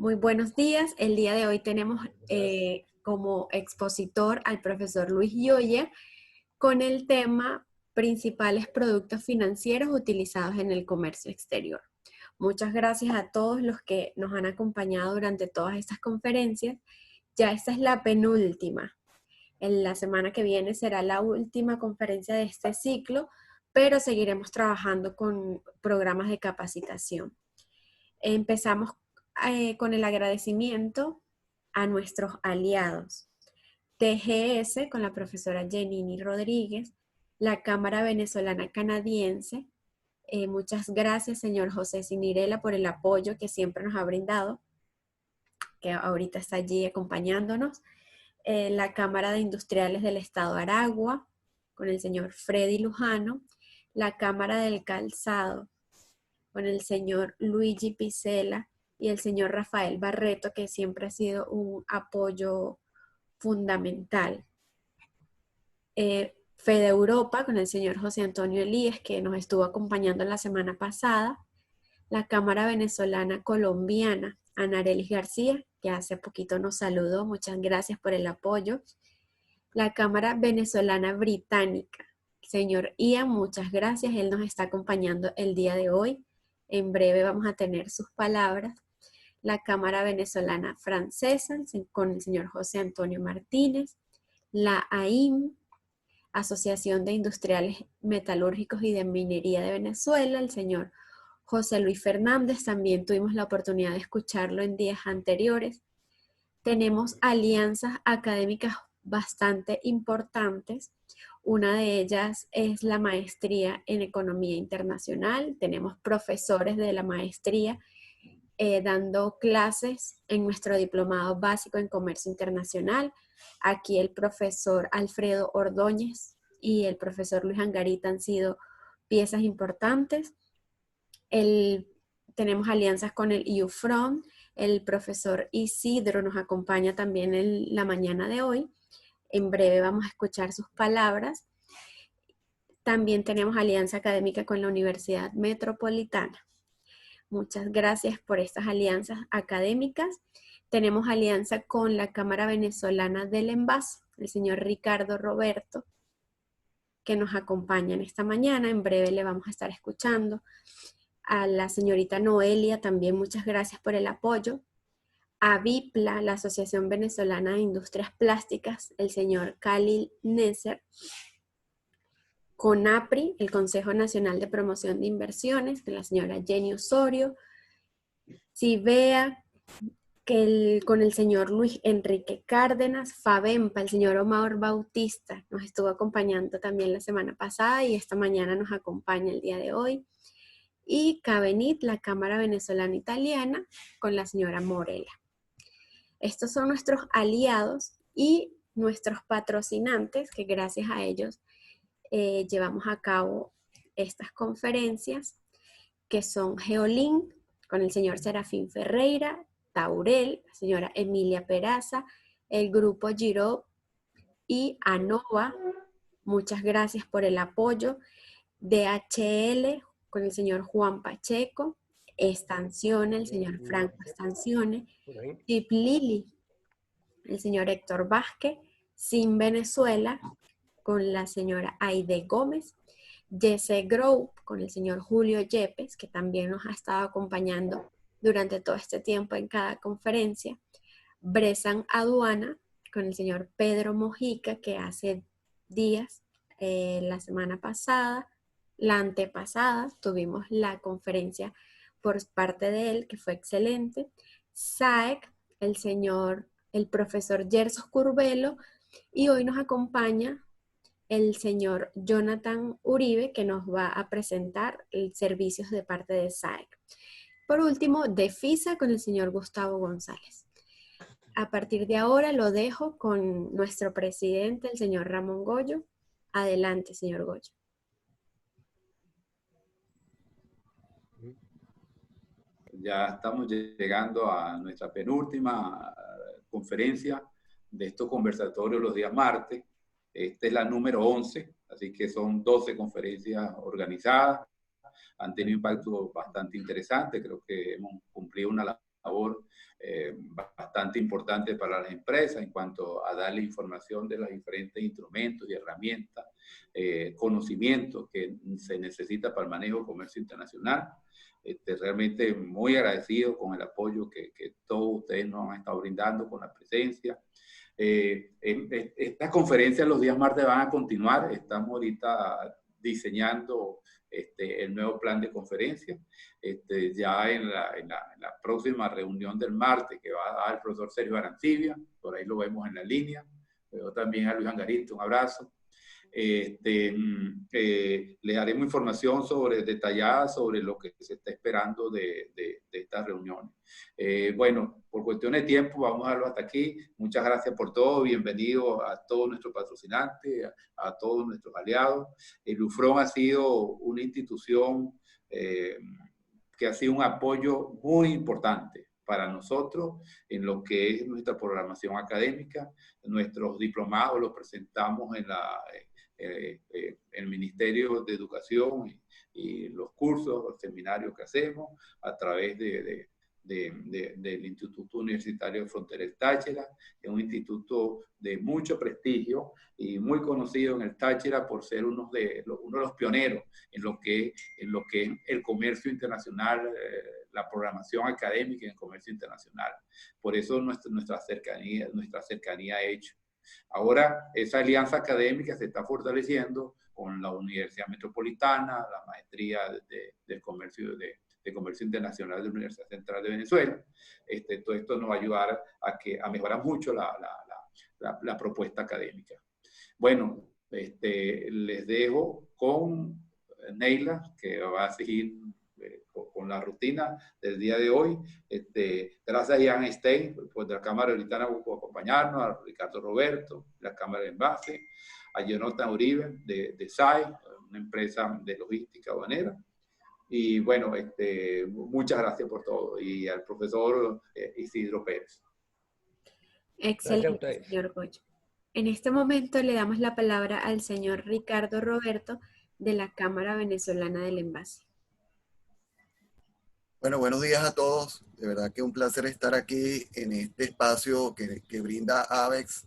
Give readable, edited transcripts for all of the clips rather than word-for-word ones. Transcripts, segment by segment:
Muy buenos días. El día de hoy tenemos como expositor al profesor Luis Yoya con el tema principales productos financieros utilizados en el comercio exterior. Muchas gracias a todos los que nos han acompañado durante todas estas conferencias. Ya esta es la penúltima. En la semana que viene será la última conferencia de este ciclo, pero seguiremos trabajando con programas de capacitación. Empezamos con el agradecimiento a nuestros aliados. TGS con la profesora Jenny Rodríguez, la Cámara Venezolana Canadiense. Muchas gracias, señor José Sinirela, por el apoyo que siempre nos ha brindado, que ahorita está allí acompañándonos. La Cámara de Industriales del Estado de Aragua, con el señor Freddy Lujano. La Cámara del Calzado, con el señor Luigi Picela y el señor Rafael Barreto, que siempre ha sido un apoyo fundamental. Fede Europa, con el señor José Antonio Elías, que nos estuvo acompañando la semana pasada. La Cámara Venezolana Colombiana, Anarelis García, que hace poquito nos saludó. Muchas gracias por el apoyo. La Cámara Venezolana Británica, señor Ian, muchas gracias. Él nos está acompañando el día de hoy. En breve vamos a tener sus palabras. La Cámara Venezolana Francesa, con el señor José Antonio Martínez. La AIM, Asociación de Industriales Metalúrgicos y de Minería de Venezuela, el señor José Luis Fernández. También tuvimos la oportunidad de escucharlo en días anteriores. Tenemos alianzas académicas bastante importantes. Una de ellas es la maestría en Economía Internacional. Tenemos profesores de la maestría dando clases en nuestro diplomado básico en Comercio Internacional. Aquí el profesor Alfredo Ordóñez y el profesor Luis Angarita han sido piezas importantes. Tenemos alianzas con el EUFROM. El profesor Isidro nos acompaña también en la mañana de hoy. En breve vamos a escuchar sus palabras. También tenemos alianza académica con la Universidad Metropolitana. Muchas gracias por estas alianzas académicas. Tenemos alianza con la Cámara Venezolana del Envase, el señor Ricardo Roberto, que nos acompaña en esta mañana. En breve le vamos a estar escuchando. A la señorita Noelia también muchas gracias por el apoyo. A VIPLA, la Asociación Venezolana de Industrias Plásticas, el señor Khalil Neser. CONAPRI, el Consejo Nacional de Promoción de Inversiones, de la señora Jenny Osorio. CIVEA, con el señor Luis Enrique Cárdenas. FABEMPA, el señor Omar Bautista, nos estuvo acompañando también la semana pasada y esta mañana nos acompaña el día de hoy. Y CABENIT, la Cámara Venezolana Italiana, con la señora Morela. Estos son nuestros aliados y nuestros patrocinantes, que gracias a ellos llevamos a cabo estas conferencias, que son Geolink, con el señor Serafín Ferreira, Taurel, la señora Emilia Peraza, el grupo Giro y ANOVA. Muchas gracias por el apoyo. DHL, con el señor Juan Pacheco. Estancione, el señor Franco Estancione. Tip Lili, el señor Héctor Vázquez. Sin Venezuela, con la señora Aide Gómez. Jesse Group, con el señor Julio Yepes, que también nos ha estado acompañando durante todo este tiempo en cada conferencia. Bresan Aduana, con el señor Pedro Mojica, que hace días, la semana pasada, la antepasada, tuvimos la conferencia por parte de él, que fue excelente. SAEC, el profesor Gersos Curbelo, y hoy nos acompaña el señor Jonathan Uribe, que nos va a presentar servicios de parte de SAEC. Por último, DEFISA, con el señor Gustavo González. A partir de ahora lo dejo con nuestro presidente, el señor Ramón Goyo. Adelante, señor Goyo. Ya estamos llegando a nuestra penúltima conferencia de estos conversatorios los días martes. Esta es la número 11, así que son 12 conferencias organizadas. Han tenido un impacto bastante interesante. Creo que hemos cumplido una labor bastante importante para las empresas en cuanto a darle información de los diferentes instrumentos y herramientas, conocimientos que se necesita para el manejo del comercio internacional. Realmente muy agradecido con el apoyo que todos ustedes nos han estado brindando, con la presencia. Estas conferencias los días martes van a continuar. Estamos ahorita diseñando el nuevo plan de conferencia. Ya en la próxima reunión del martes que va a dar el profesor Sergio Arancibia, por ahí lo vemos en la línea. Veo también a Luis Angarito, un abrazo. Le daremos información detallada sobre lo que se está esperando de estas reuniones. Bueno, por cuestiones de tiempo vamos a darlo hasta aquí. Muchas gracias por todo. Bienvenido a todos nuestros patrocinantes, a todos nuestros aliados. El Lufron ha sido una institución que ha sido un apoyo muy importante para nosotros en lo que es nuestra programación académica. Nuestros diplomados los presentamos en el Ministerio de Educación y los cursos, los seminarios que hacemos a través del Instituto Universitario Fronteras Táchira. Es un instituto de mucho prestigio y muy conocido en el Táchira por ser uno de los pioneros en lo que es el comercio internacional, la programación académica en el comercio internacional. Por eso nuestra cercanía ha hecho. Ahora, esa alianza académica se está fortaleciendo con la Universidad Metropolitana, la maestría de Comercio Internacional de la Universidad Central de Venezuela. Todo esto nos va a ayudar a mejorar mucho la propuesta académica. Bueno, les dejo con Neila, que va a seguir con la rutina del día de hoy. Gracias a Ian Stein, pues, de la Cámara Ahorita por acompañarnos, a Ricardo Roberto, de la Cámara de Envase, a Jonathan Uribe, de SAI, una empresa de logística aduanera. Y bueno, muchas gracias por todo. Y al profesor Isidro Pérez. Excelente, señor Goyo. En este momento le damos la palabra al señor Ricardo Roberto de la Cámara Venezolana del Envase. Bueno, buenos días a todos. De verdad que un placer estar aquí en este espacio que brinda ABEX,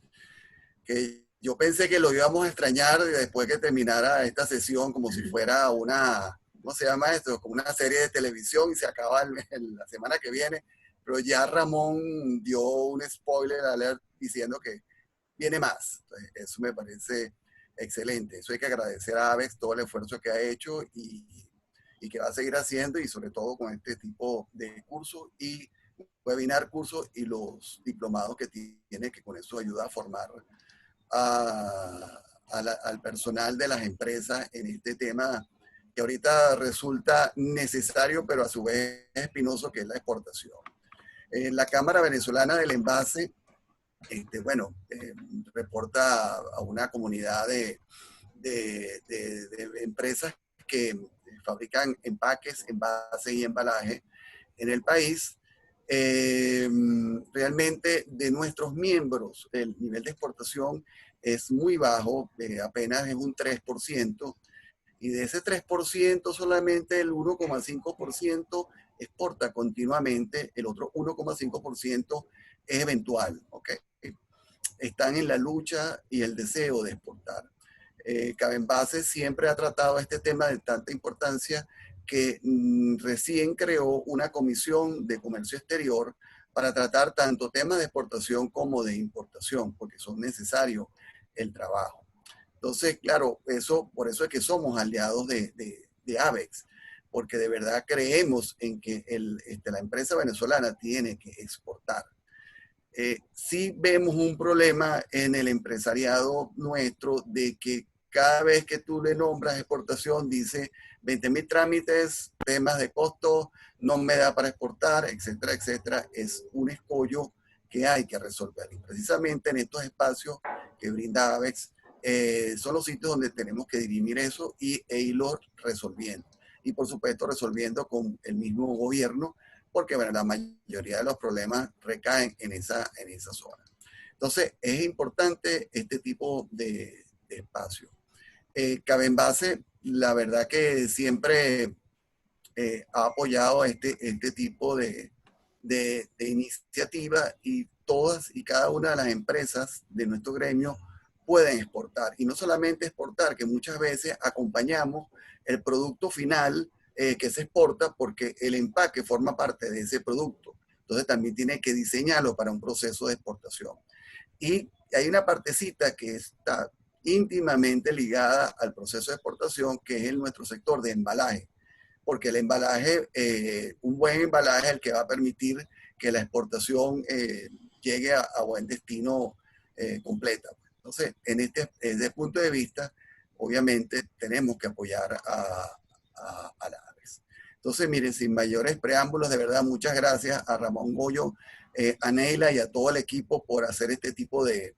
que yo pensé que lo íbamos a extrañar después que terminara esta sesión, como si fuera una, ¿cómo se llama esto? Como una serie de televisión y se acaba la semana que viene. Pero ya Ramón dio un spoiler alert diciendo que viene más. Entonces, eso me parece excelente. Eso hay que agradecer a ABEX todo el esfuerzo que ha hecho y que va a seguir haciendo, y sobre todo con este tipo de cursos y webinar cursos y los diplomados que tiene, que con eso ayuda a formar al personal de las empresas en este tema que ahorita resulta necesario, pero a su vez espinoso, que es la exportación. La Cámara Venezolana del Envase, reporta a una comunidad de empresas que fabrican empaques, envases y embalaje en el país. Realmente de nuestros miembros el nivel de exportación es muy bajo, apenas es un 3%, y de ese 3% solamente el 1,5% exporta continuamente, el otro 1,5% es eventual, ¿ok? Están en la lucha y el deseo de exportar. Cabenbase siempre ha tratado este tema de tanta importancia que recién creó una comisión de comercio exterior para tratar tanto temas de exportación como de importación, porque son necesarios el trabajo. Entonces, claro, por eso es que somos aliados de ABEX, porque de verdad creemos en que la empresa venezolana tiene que exportar. Sí vemos un problema en el empresariado nuestro de que cada vez que tú le nombras exportación dice 20.000 trámites, temas de costo, no me da para exportar, etcétera, etcétera. Es un escollo que hay que resolver. Y precisamente en estos espacios que brinda ABEX son los sitios donde tenemos que dirimir eso e irlo resolviendo. Y por supuesto resolviendo con el mismo gobierno, porque bueno, la mayoría de los problemas recaen en esa zona. Entonces, es importante este tipo de espacio. Cabenbase, la verdad que siempre ha apoyado este tipo de de iniciativa y todas y cada una de las empresas de nuestro gremio pueden exportar. Y no solamente exportar, que muchas veces acompañamos el producto final que se exporta porque el empaque forma parte de ese producto. Entonces también tiene que diseñarlo para un proceso de exportación. Y hay una partecita que está íntimamente ligada al proceso de exportación, que es nuestro sector de embalaje. Porque el embalaje, un buen embalaje es el que va a permitir que la exportación llegue a buen destino completa. Entonces, desde el punto de vista, obviamente tenemos que apoyar a la AVEX. Entonces, miren, sin mayores preámbulos, de verdad, muchas gracias a Ramón Goyo, a Neila y a todo el equipo por hacer este tipo de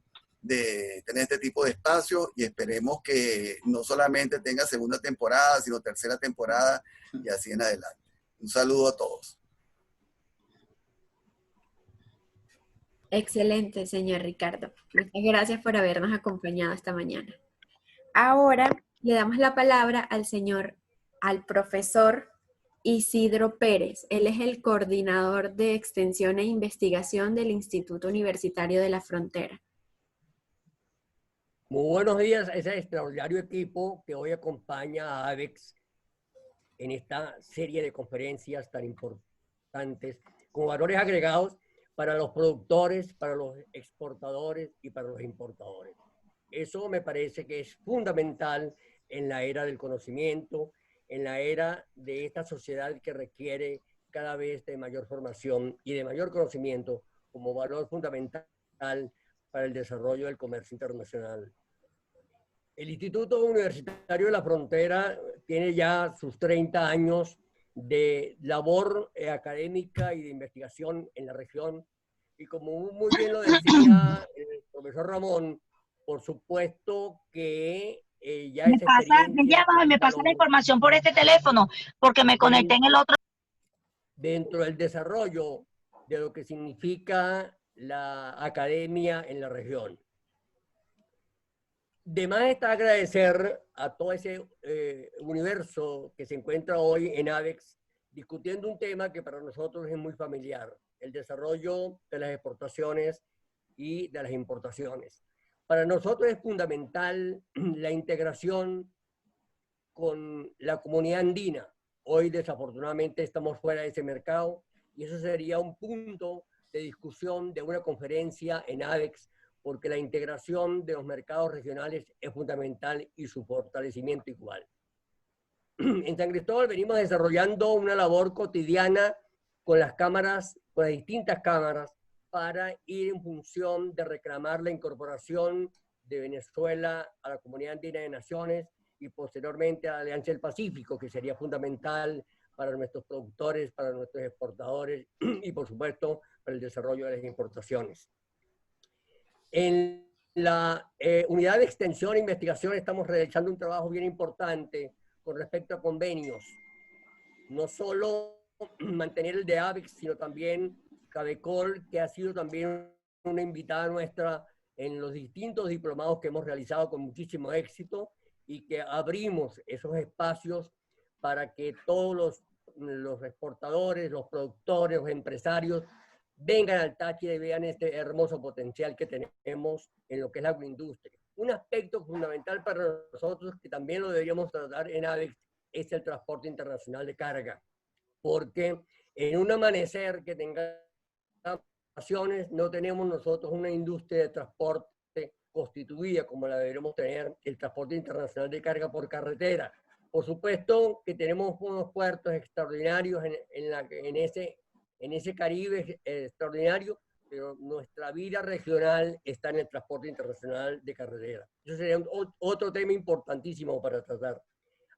tener este tipo de espacios, y esperemos que no solamente tenga segunda temporada, sino tercera temporada y así en adelante. Un saludo a todos. Excelente, señor Ricardo. Muchas gracias por habernos acompañado esta mañana. Ahora le damos la palabra al profesor Isidro Pérez. Él es el coordinador de extensión e investigación del Instituto Universitario de la Frontera. Muy buenos días a ese extraordinario equipo que hoy acompaña a AVEX en esta serie de conferencias tan importantes, con valores agregados para los productores, para los exportadores y para los importadores. Eso me parece que es fundamental en la era del conocimiento, en la era de esta sociedad que requiere cada vez de mayor formación y de mayor conocimiento como valor fundamental para el desarrollo del comercio internacional. El Instituto Universitario de la Frontera tiene ya sus 30 años de labor académica y de investigación en la región. Y como muy bien lo decía el profesor Ramón, por supuesto que ya esa experiencia... Me llamas y me pasa la información por este teléfono, porque me conecté en el otro. Dentro del desarrollo de lo que significa la academia en la región. De más está agradecer a todo ese universo que se encuentra hoy en AVEX discutiendo un tema que para nosotros es muy familiar, el desarrollo de las exportaciones y de las importaciones. Para nosotros es fundamental la integración con la comunidad andina. Hoy desafortunadamente estamos fuera de ese mercado y eso sería un punto de discusión de una conferencia en AVEX, porque la integración de los mercados regionales es fundamental y su fortalecimiento igual. En San Cristóbal venimos desarrollando una labor cotidiana con las cámaras, con las distintas cámaras, para ir en función de reclamar la incorporación de Venezuela a la Comunidad Andina de Naciones y posteriormente a la Alianza del Pacífico, que sería fundamental para nuestros productores, para nuestros exportadores y por supuesto para el desarrollo de las importaciones. En la unidad de extensión e investigación estamos realizando un trabajo bien importante con respecto a convenios. No solo mantener el de AVEX, sino también Cabecol, que ha sido también una invitada nuestra en los distintos diplomados que hemos realizado con muchísimo éxito y que abrimos esos espacios para que todos los exportadores, los productores, los empresarios vengan al Táchira y vean este hermoso potencial que tenemos en lo que es la agroindustria. Un aspecto fundamental para nosotros, que también lo deberíamos tratar en AVEX, es el transporte internacional de carga. Porque en un amanecer que tenga naciones, no tenemos nosotros una industria de transporte constituida como la deberíamos tener, el transporte internacional de carga por carretera. Por supuesto que tenemos unos puertos extraordinarios en ese Caribe extraordinario, pero nuestra vida regional está en el transporte internacional de carretera. Eso sería otro tema importantísimo para tratar.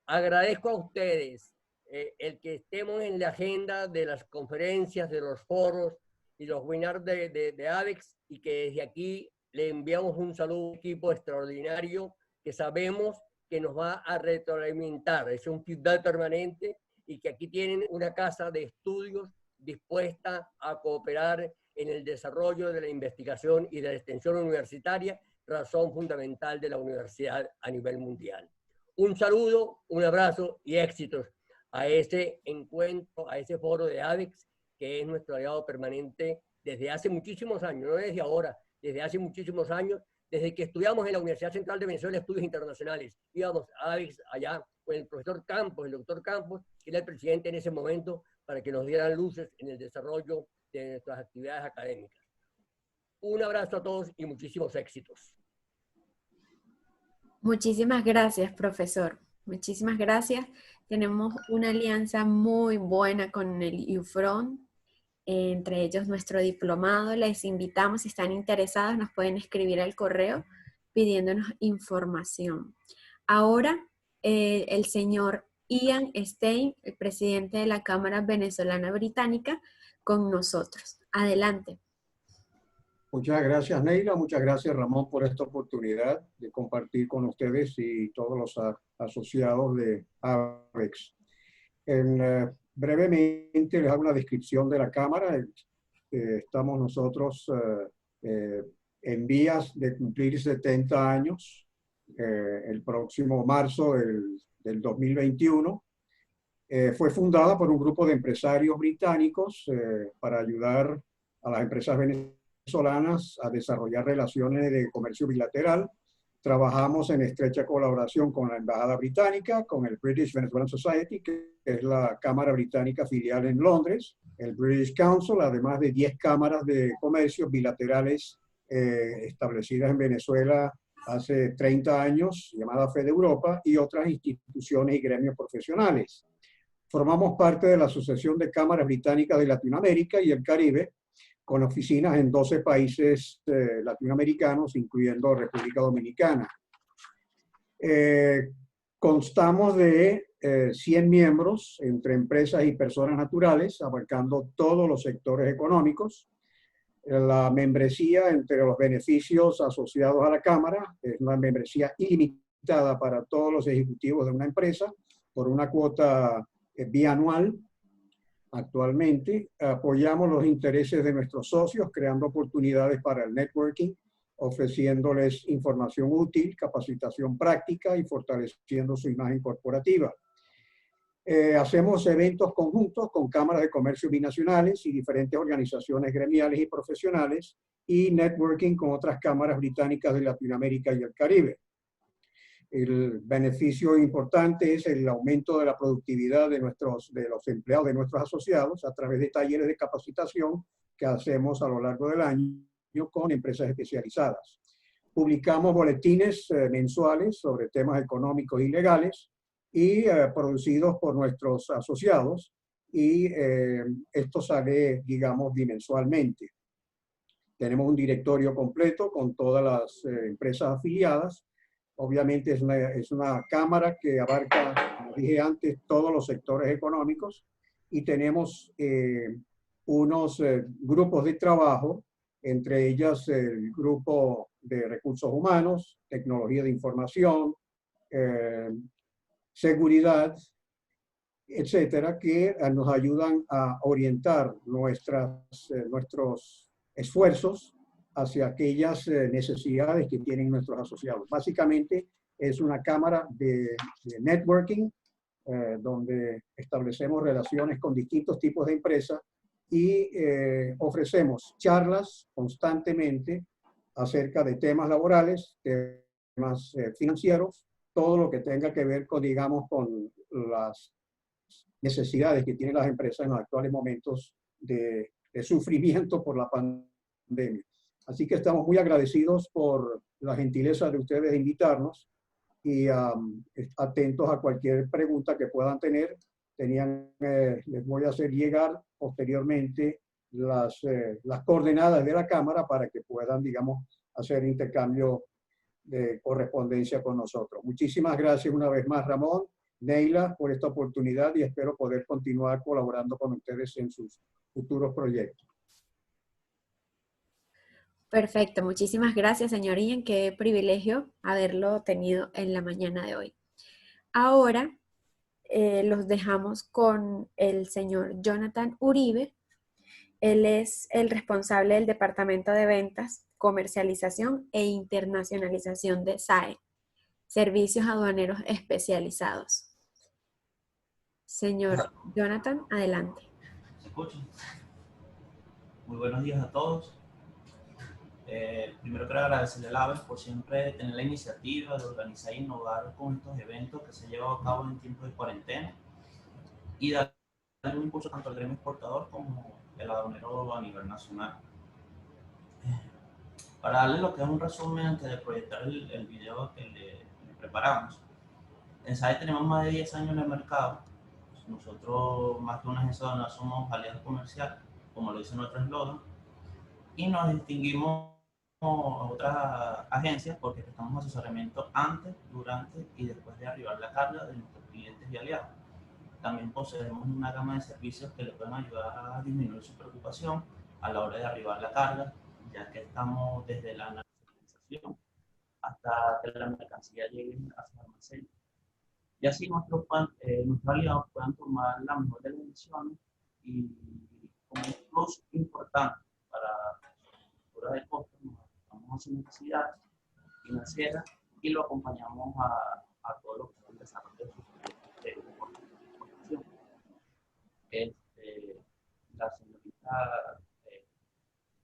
Agradezco a ustedes el que estemos en la agenda de las conferencias, de los foros y los webinars de AVEX, y que desde aquí le enviamos un saludo a un equipo extraordinario que sabemos que nos va a retroalimentar. Es un feedback permanente y que aquí tienen una casa de estudios dispuesta a cooperar en el desarrollo de la investigación y de la extensión universitaria, razón fundamental de la universidad a nivel mundial. Un saludo, un abrazo y éxitos a ese encuentro, a ese foro de AVEX, que es nuestro aliado permanente desde hace muchísimos años, no desde ahora, desde hace muchísimos años, desde que estudiamos en la Universidad Central de Venezuela Estudios Internacionales. Íbamos a AVEX allá con el profesor Campos, el doctor Campos, que era el presidente en ese momento, para que nos dieran luces en el desarrollo de nuestras actividades académicas. Un abrazo a todos y muchísimos éxitos. Muchísimas gracias, profesor. Muchísimas gracias. Tenemos una alianza muy buena con el UFRON, entre ellos nuestro diplomado. Les invitamos, si están interesados, nos pueden escribir al correo pidiéndonos información. Ahora, el señor Ian Stein, el presidente de la Cámara Venezolana Británica, con nosotros. Adelante. Muchas gracias, Neila. Muchas gracias, Ramón, por esta oportunidad de compartir con ustedes y todos los asociados de AVEX. Brevemente les hago una descripción de la Cámara. Estamos nosotros en vías de cumplir 70 años el próximo marzo del 2021. Fue fundada por un grupo de empresarios británicos para ayudar a las empresas venezolanas a desarrollar relaciones de comercio bilateral. Trabajamos en estrecha colaboración con la Embajada Británica, con el British Venezuelan Society, que es la Cámara Británica filial en Londres, el British Council, además de 10 cámaras de comercio bilaterales establecidas en Venezuela hace 30 años, llamada Fede Europa, y otras instituciones y gremios profesionales. Formamos parte de la Asociación de Cámaras Británicas de Latinoamérica y el Caribe, con oficinas en 12 países latinoamericanos, incluyendo República Dominicana. Constamos de 100 miembros entre empresas y personas naturales, abarcando todos los sectores económicos. La membresía, entre los beneficios asociados a la Cámara, es una membresía ilimitada para todos los ejecutivos de una empresa por una cuota bianual. Actualmente apoyamos los intereses de nuestros socios, creando oportunidades para el networking, ofreciéndoles información útil, capacitación práctica y fortaleciendo su imagen corporativa. Hacemos eventos conjuntos con cámaras de comercio binacionales y diferentes organizaciones gremiales y profesionales y networking con otras cámaras británicas de Latinoamérica y el Caribe. El beneficio importante es el aumento de la productividad de los empleados de nuestros asociados a través de talleres de capacitación que hacemos a lo largo del año con empresas especializadas. Publicamos boletines mensuales sobre temas económicos y legales y producidos por nuestros asociados, y esto sale, digamos, bimensualmente. Tenemos un directorio completo con todas las empresas afiliadas. Obviamente es una cámara que abarca, como dije antes, todos los sectores económicos, y tenemos unos grupos de trabajo, entre ellas el grupo de recursos humanos, tecnología de información, seguridad, etcétera, que nos ayudan a orientar nuestros esfuerzos hacia aquellas necesidades que tienen nuestros asociados. Básicamente es una cámara de networking donde establecemos relaciones con distintos tipos de empresas y ofrecemos charlas constantemente acerca de temas laborales, temas financieros, todo lo que tenga que ver con, digamos, con las necesidades que tienen las empresas en los actuales momentos de sufrimiento por la pandemia. Así que estamos muy agradecidos por la gentileza de ustedes de invitarnos y atentos a cualquier pregunta que puedan tener. Les voy a hacer llegar posteriormente las coordenadas de la Cámara para que puedan, digamos, hacer intercambio de correspondencia con nosotros. Muchísimas gracias una vez más, Ramón, Neila, por esta oportunidad, y espero poder continuar colaborando con ustedes en sus futuros proyectos. Perfecto, muchísimas gracias, señor Ian. Qué privilegio haberlo tenido en la mañana de hoy. Ahora los dejamos con el señor Jonathan Uribe. Él es el responsable del Departamento de Ventas, Comercialización e Internacionalización de SAE, Servicios Aduaneros Especializados. Señor Jonathan, adelante. Muy buenos días a todos. Primero quiero agradecerle a AVEX por siempre tener la iniciativa de organizar e innovar con estos eventos que se llevan a cabo en tiempos de cuarentena y darle un impulso tanto al gremio exportador como el aduanero a nivel nacional. Para darle lo que es un resumen antes de proyectar el video que le preparamos, en SAE tenemos más de 10 años en el mercado. Nosotros, más que una agencia aduanera, somos aliados comerciales, como lo dice nuestro eslogan, y nos distinguimos a otras agencias porque prestamos asesoramiento antes, durante y después de arribar la carga de nuestros clientes y aliados. También poseemos una gama de servicios que le pueden ayudar a disminuir su preocupación a la hora de arribar la carga, ya que estamos desde la analización hasta que la mercancía llegue a su almacén. Y así nuestros aliados puedan tomar la mejor de las decisiones y como un plus importante para la de costos, nos adaptamos a su necesidad financiera y lo acompañamos a todo lo que es el desarrollo de sus proyectos de exportación. La señorita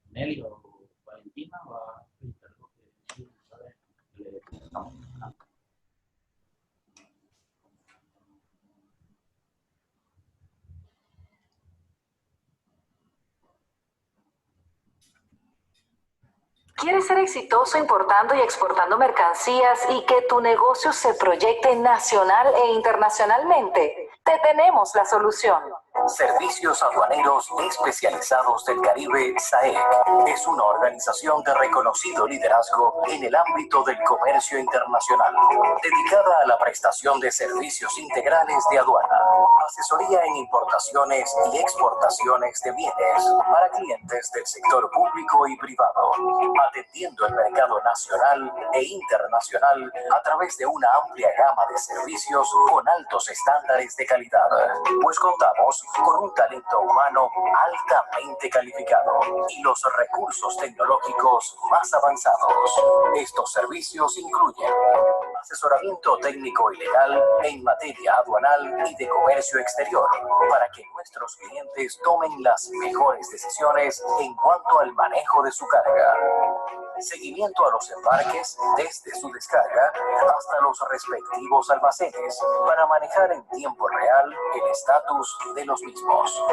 Nelly o Valentina va a explicar lo que le estamos buscando. ¿Quieres ser exitoso importando y exportando mercancías y que tu negocio se proyecte nacional e internacionalmente? Te tenemos la solución. Servicios Aduaneros Especializados del Caribe, SAEC, es una organización de reconocido liderazgo en el ámbito del comercio internacional, dedicada a la prestación de servicios integrales de aduana, asesoría en importaciones y exportaciones de bienes para clientes del sector público y privado, atendiendo el mercado nacional e internacional a través de una amplia gama de servicios con altos estándares de calidad, pues contamos con un talento humano altamente calificado y los recursos tecnológicos más avanzados. Estos servicios incluyen asesoramiento técnico y legal en materia aduanal y de comercio exterior, para que nuestros clientes tomen las mejores decisiones en cuanto al manejo de su carga. Seguimiento a los embarques desde su descarga hasta los respectivos almacenes para manejar en tiempo real el estatus de los mismos.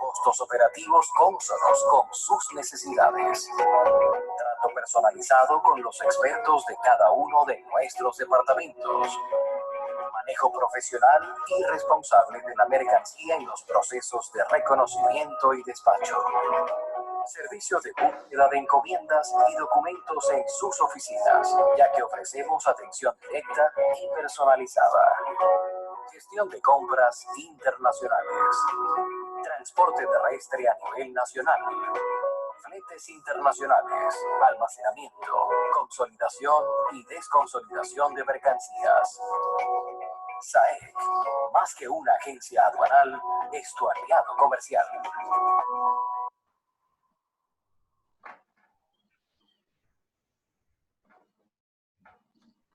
Costos operativos cónsonos con sus necesidades. Trato personalizado con los expertos de cada uno de nuestros departamentos. Manejo profesional y responsable de la mercancía en los procesos de reconocimiento y despacho. Servicio de búsqueda de encomiendas y documentos en sus oficinas, ya que ofrecemos atención directa y personalizada. Gestión de compras internacionales. Transporte terrestre a nivel nacional. Fletes internacionales. Almacenamiento, consolidación y desconsolidación de mercancías. SAEC, más que una agencia aduanal, es tu aliado comercial.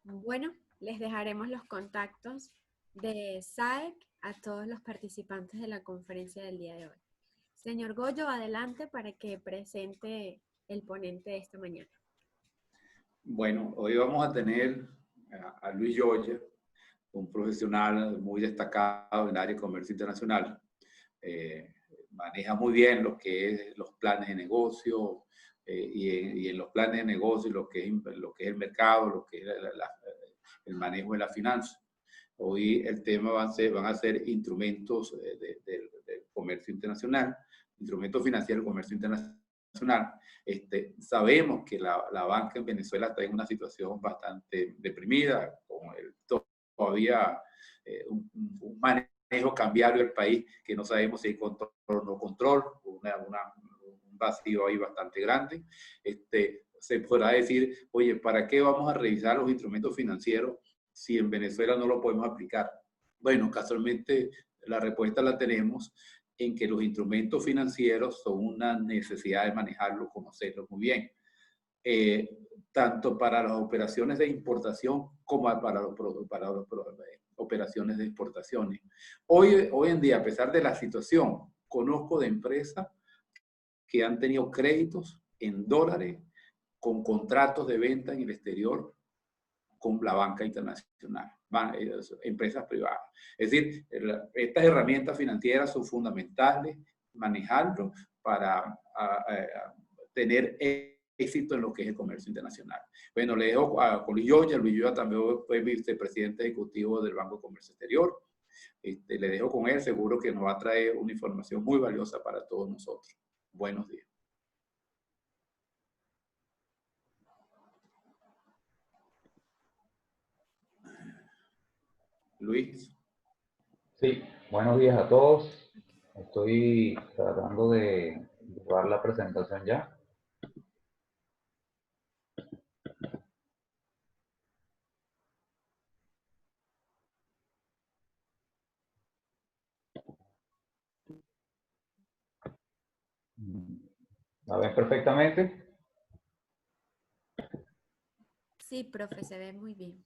Bueno, les dejaremos los contactos de SAEC a todos los participantes de la conferencia del día de hoy. Señor Goyo, adelante para que presente el ponente de esta mañana. Bueno, hoy vamos a tener a Luis Joya, un profesional muy destacado en el área de comercio internacional. Maneja muy bien lo que es los planes de negocio y en los planes de negocio lo que es el mercado, lo que es el manejo de la finanza. Hoy el tema van a ser instrumentos del comercio internacional, instrumentos financieros del comercio internacional. Sabemos que la banca en Venezuela está en una situación bastante deprimida, con todavía un manejo cambiario del país que no sabemos si hay control o no control, un vacío ahí bastante grande. Se podrá decir, oye, ¿para qué vamos a revisar los instrumentos financieros si en Venezuela no lo podemos aplicar? Bueno, casualmente la respuesta la tenemos en que los instrumentos financieros son una necesidad de manejarlos, conocerlos muy bien. Tanto para las operaciones de importación como para las operaciones de exportaciones. Hoy en día, a pesar de la situación, conozco de empresas que han tenido créditos en dólares con contratos de venta en el exterior con la banca internacional, empresas privadas. Es decir, estas herramientas financieras son fundamentales, manejarlo para tener éxito en lo que es el comercio internacional. Bueno, le dejo con Luis Yoya. Luis Yoya también fue vicepresidente ejecutivo del Banco de Comercio Exterior. Le dejo con él, seguro que nos va a traer una información muy valiosa para todos nosotros. Buenos días. Luis. Sí, buenos días a todos. Estoy tratando de llevar la presentación ya. ¿La ven perfectamente? Sí, profe, se ve muy bien.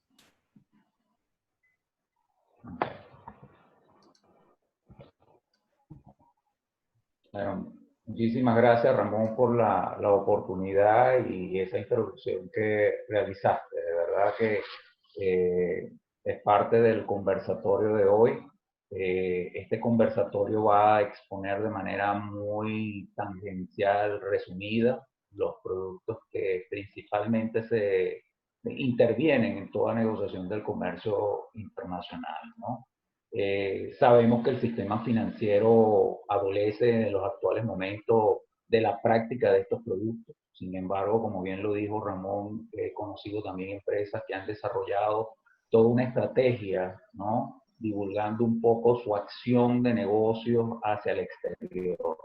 Bueno, muchísimas gracias, Ramón, por la oportunidad y esa introducción que realizaste. De verdad que es parte del conversatorio de hoy. Este conversatorio va a exponer de manera muy tangencial, resumida, los productos que principalmente se intervienen en toda negociación del comercio internacional, ¿no? Sabemos que el sistema financiero adolece en los actuales momentos de la práctica de estos productos. Sin embargo, como bien lo dijo Ramón, he conocido también empresas que han desarrollado toda una estrategia, ¿no? Divulgando un poco su acción de negocios hacia el exterior.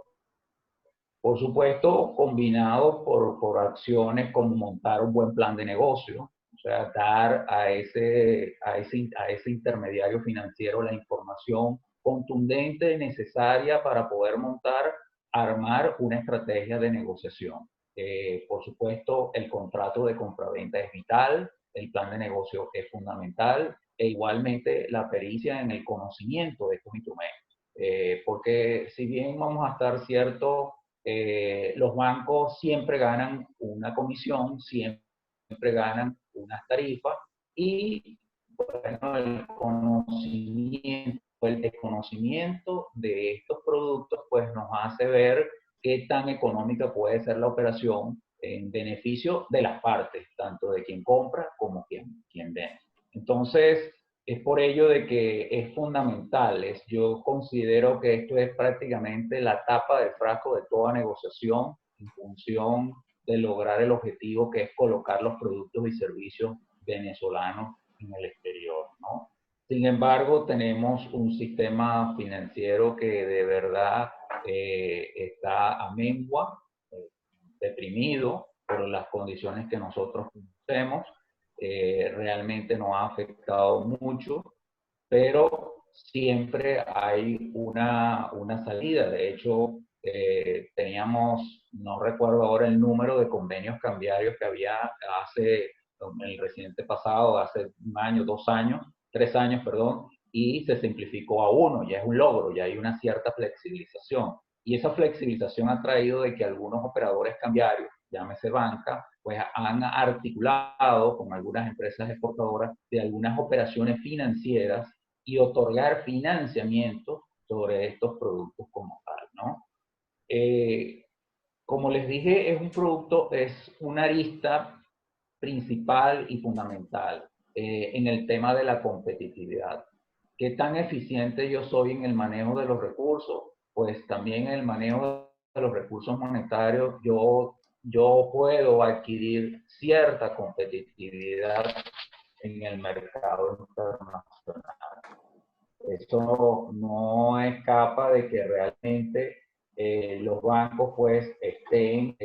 Por supuesto, combinado por acciones como montar un buen plan de negocio, o sea, dar a ese intermediario financiero la información contundente y necesaria para poder armar una estrategia de negociación. Por supuesto, el contrato de compraventa es vital, el plan de negocio es fundamental, e igualmente la pericia en el conocimiento de estos instrumentos. Porque si bien vamos a estar ciertos, los bancos siempre ganan una comisión, siempre ganan unas tarifas y bueno, el desconocimiento de estos productos pues nos hace ver qué tan económica puede ser la operación en beneficio de las partes, tanto de quien compra como quien vende. Entonces, es por ello de que es fundamental. Yo considero que esto es prácticamente la tapa del frasco de toda negociación en función de lograr el objetivo que es colocar los productos y servicios venezolanos en el exterior, ¿no? Sin embargo, tenemos un sistema financiero que de verdad está a mengua, deprimido por las condiciones que nosotros conocemos. Realmente nos ha afectado mucho, pero siempre hay una salida. De hecho, teníamos, no recuerdo ahora el número de convenios cambiarios que había el reciente pasado, hace un año, 2 años, 3 años, perdón, y se simplificó a 1, ya es un logro, ya hay una cierta flexibilización. Y esa flexibilización ha traído de que algunos operadores cambiarios, llámese banca, pues han articulado con algunas empresas exportadoras de algunas operaciones financieras y otorgar financiamiento sobre estos productos como tal, ¿no? Como les dije, es una arista principal y fundamental en el tema de la competitividad. ¿Qué tan eficiente yo soy en el manejo de los recursos? Pues también en el manejo de los recursos monetarios yo puedo adquirir cierta competitividad en el mercado internacional. Eso no escapa de que realmente los bancos pues estén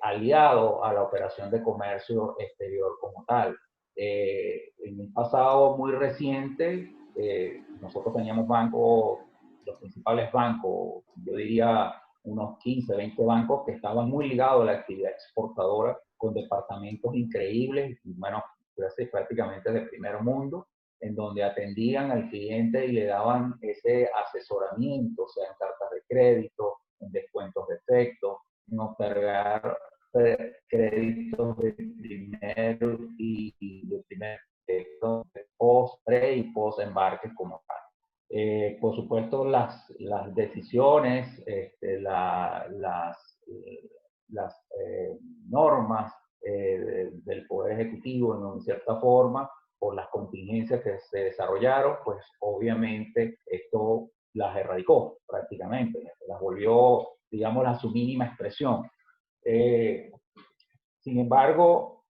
aliados a la operación de comercio exterior como tal. En un pasado muy reciente, nosotros teníamos bancos, los principales bancos, yo diría unos 15, 20 bancos que estaban muy ligados a la actividad exportadora con departamentos increíbles, bueno, prácticamente de primer mundo, en donde atendían al cliente y le daban ese asesoramiento, o sea, en cartas de crédito, en descuentos de efecto, en otorgar créditos de primero y de primer post, pre y post embarque como tal. Por supuesto, las decisiones, las normas del Poder Ejecutivo, en cierta forma, por las contingencias que se desarrollaron, pues obviamente esto las erradicó prácticamente, las volvió, digamos, a su mínima expresión. Sin embargo,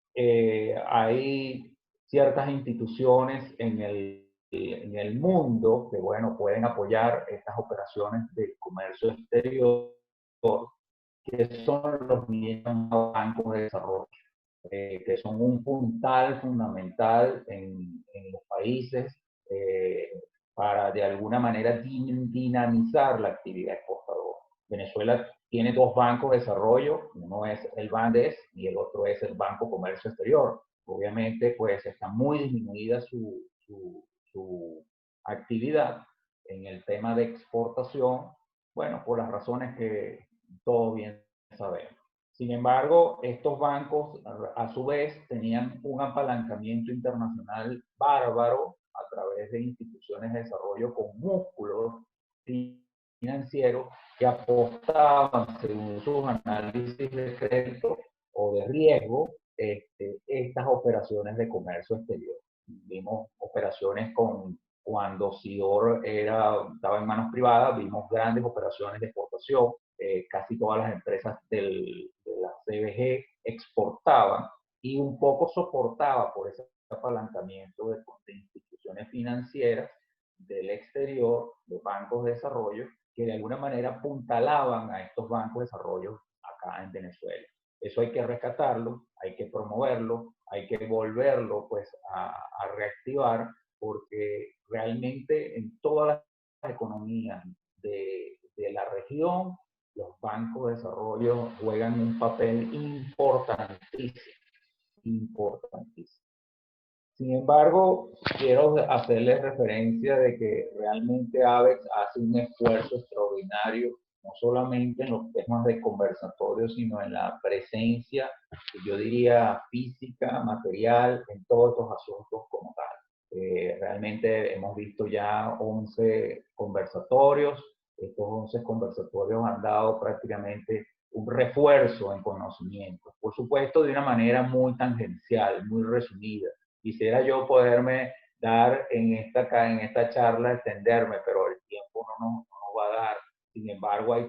hay ciertas instituciones en el mundo que, bueno, pueden apoyar estas operaciones de comercio exterior, que son los mismos bancos de desarrollo, que son un puntal fundamental en los países para, de alguna manera, dinamizar la actividad exportadora. Venezuela tiene dos bancos de desarrollo, uno es el BANDES y el otro es el Banco Comercio Exterior. Obviamente, pues está muy disminuida su actividad en el tema de exportación, bueno, por las razones que todos bien sabemos. Sin embargo, estos bancos, a su vez, tenían un apalancamiento internacional bárbaro a través de instituciones de desarrollo con músculos financieros que apostaban, según sus análisis de crédito o de riesgo, estas operaciones de comercio exterior. Vimos operaciones cuando Sidor estaba en manos privadas, vimos grandes operaciones de exportación. Casi todas las empresas de la CBG exportaban y un poco soportaba por ese apalancamiento de instituciones financieras del exterior, de bancos de desarrollo, que de alguna manera apuntalaban a estos bancos de desarrollo acá en Venezuela. Eso hay que rescatarlo, hay que promoverlo, hay que volverlo pues a reactivar, porque realmente en todas las economías de la región, los bancos de desarrollo juegan un papel importantísimo, importantísimo. Sin embargo, quiero hacerles referencia de que realmente AVEX hace un esfuerzo extraordinario, no solamente en los temas de conversatorio, sino en la presencia, yo diría, física, material, en todos estos asuntos como tal. Realmente hemos visto ya 11 conversatorios. Estos 11 conversatorios han dado prácticamente un refuerzo en conocimiento. Por supuesto, de una manera muy tangencial, muy resumida. Quisiera yo poderme dar en esta charla, extenderme, pero el tiempo no nos va a dar. Sin embargo, hay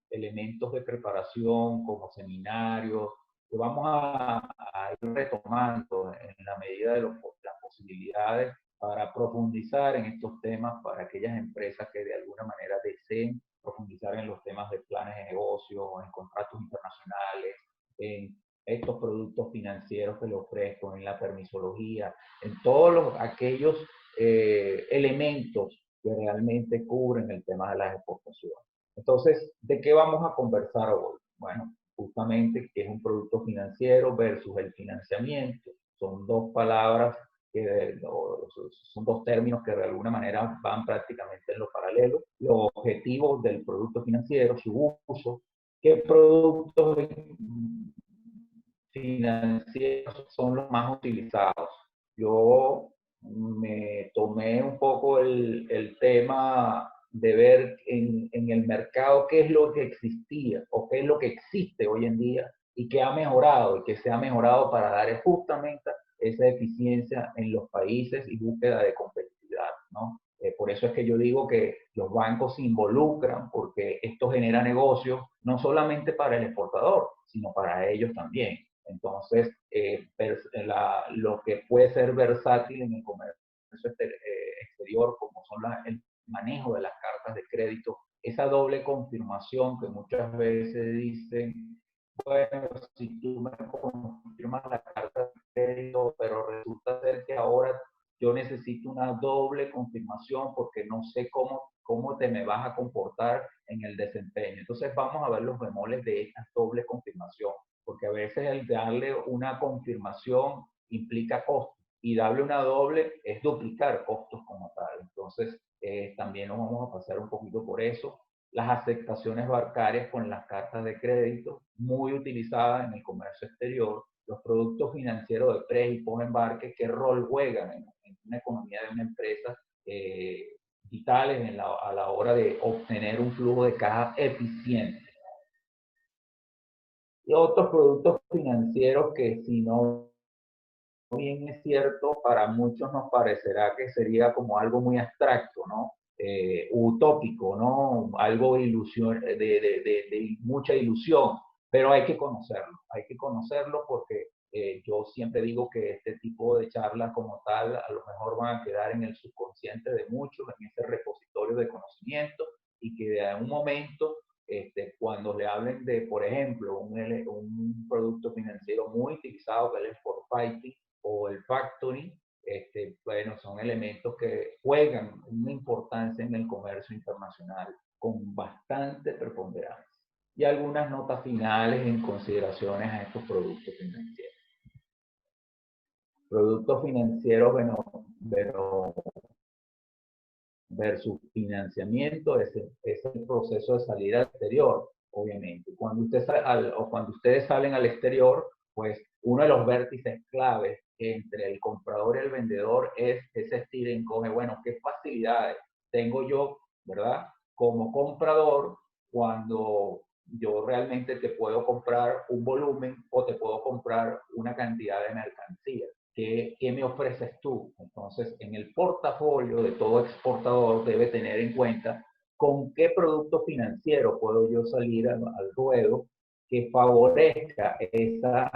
elementos de preparación como seminarios que vamos a ir retomando en la medida de las posibilidades para profundizar en estos temas para aquellas empresas que de alguna manera deseen profundizar en los temas de planes de negocio, en contratos internacionales, en estos productos financieros que le ofrezco, en la permisología, en todos aquellos elementos que realmente cubren el tema de las exportaciones. Entonces, ¿de qué vamos a conversar hoy? Bueno, justamente qué es un producto financiero versus el financiamiento. Son dos palabras, son dos términos que de alguna manera van prácticamente en lo paralelo. Los objetivos del producto financiero, su uso, qué productos financieros son los más utilizados. Yo me tomé un poco el tema de ver en el mercado qué es lo que existía o qué es lo que existe hoy en día y qué ha mejorado y qué se ha mejorado para dar justamente esa eficiencia en los países y búsqueda de competitividad, ¿no? Por eso es que yo digo que los bancos se involucran porque esto genera negocios no solamente para el exportador, sino para ellos también. Entonces, lo que puede ser versátil en el comercio exterior, como son el manejo de las cartas de crédito, esa doble confirmación que muchas veces dicen, bueno, si tú me confirmas la carta de crédito, pero resulta ser que ahora yo necesito una doble confirmación porque no sé cómo te me vas a comportar en el desempeño. Entonces vamos a ver los bemoles de esta doble confirmación, porque a veces el darle una confirmación implica costos y darle una doble es duplicar costos como tal. Entonces también nos vamos a pasar un poquito por eso. las aceptaciones bancarias con las cartas de crédito, muy utilizadas en el comercio exterior, los productos financieros de pre y post-embarque, qué rol juegan en una economía de una empresa, vitales a la hora de obtener un flujo de caja eficiente. Y otros productos financieros que, si no bien es cierto, para muchos nos parecerá que sería como algo muy abstracto, ¿no? Utópico, ¿no? Algo de mucha ilusión, pero hay que conocerlo porque yo siempre digo que este tipo de charlas como tal a lo mejor van a quedar en el subconsciente de muchos, en ese repositorio de conocimiento, y que de algún momento, cuando le hablen de, por ejemplo, un producto financiero muy utilizado que es el Forfaiting o el Factoring, bueno, son elementos que juegan una importancia en el comercio internacional con bastante preponderancia. Y algunas notas finales en consideraciones a estos productos financieros. Productos financieros, bueno, pero versus financiamiento es el proceso de salir al exterior, obviamente. Cuando ustedes salen al exterior, pues uno de los vértices claves entre el comprador y el vendedor es ese estira y encoge. Bueno, ¿qué facilidades tengo yo, verdad? Como comprador, cuando yo realmente te puedo comprar un volumen o te puedo comprar una cantidad de mercancía. ¿Qué me ofreces tú? Entonces, en el portafolio de todo exportador debe tener en cuenta con qué producto financiero puedo yo salir al ruedo que favorezca esa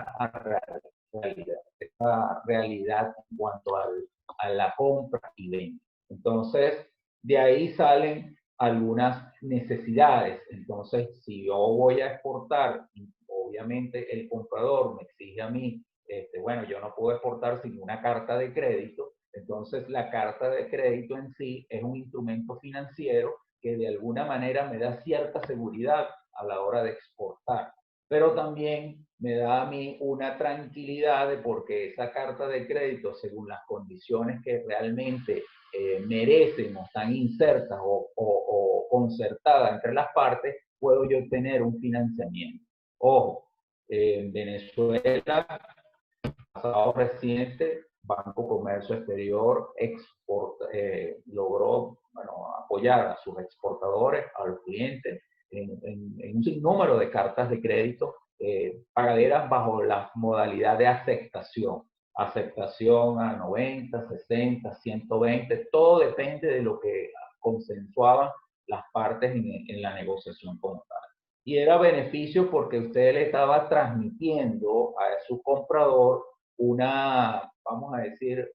realidad en cuanto a la compra y venta. Entonces, de ahí salen algunas necesidades. Entonces, si yo voy a exportar, obviamente el comprador me exige a mí, bueno, yo no puedo exportar sin una carta de crédito. Entonces, la carta de crédito en sí es un instrumento financiero que de alguna manera me da cierta seguridad a la hora de exportar. Pero también me da a mí una tranquilidad de porque esa carta de crédito, según las condiciones que realmente merecen o están insertas o concertadas entre las partes, puedo yo tener un financiamiento. Ojo, en Venezuela, pasado reciente, Banco Comercio Exterior logró, bueno, apoyar a sus exportadores, a los clientes, en un sinnúmero de cartas de crédito pagaderas bajo la modalidad de aceptación. Aceptación a 90, 60, 120, todo depende de lo que consensuaban las partes en la negociación como tal. Y era beneficio porque usted le estaba transmitiendo a su comprador vamos a decir,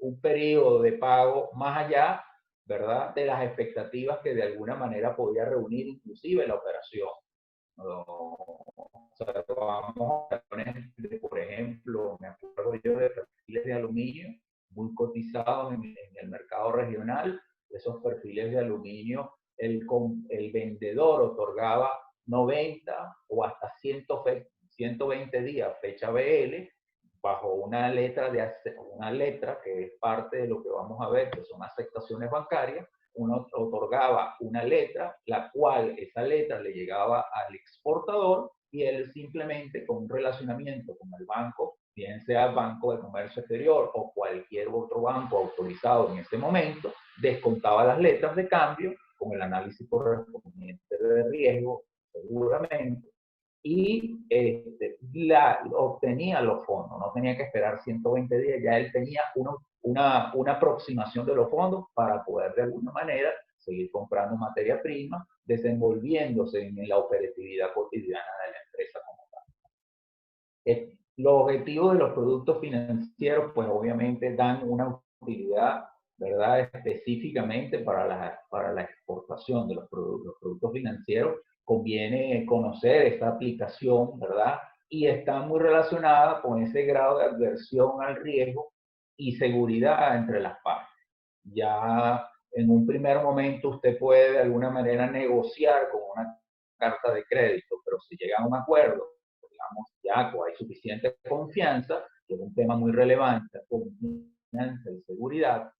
un periodo de pago más allá, ¿verdad?, de las expectativas que de alguna manera podía reunir inclusive la operación. O sea, vamos a poner, por ejemplo, me acuerdo yo de perfiles de aluminio muy cotizados en el mercado regional. Esos perfiles de aluminio, el vendedor otorgaba 90 o hasta 120 días fecha BL bajo una letra que es parte de lo que vamos a ver, que son aceptaciones bancarias. Uno otorgaba una letra, la cual esa letra le llegaba al exportador y él simplemente con un relacionamiento con el banco, bien sea el Banco de Comercio Exterior o cualquier otro banco autorizado en ese momento, descontaba las letras de cambio con el análisis correspondiente de riesgo, seguramente, y obtenía los fondos. No tenía que esperar 120 días, ya él tenía una aproximación de los fondos para poder de alguna manera seguir comprando materia prima, desenvolviéndose en la operatividad cotidiana de la empresa como tal. Los objetivos de los productos financieros, pues obviamente dan una utilidad, ¿verdad?, específicamente para la exportación de los productos financieros. Conviene conocer esta aplicación, ¿verdad? Y está muy relacionada con ese grado de adversión al riesgo y seguridad entre las partes. Ya en un primer momento usted puede de alguna manera negociar con una carta de crédito, pero si llega a un acuerdo, digamos, ya hay suficiente confianza, que es un tema muy relevante, confianza y seguridad,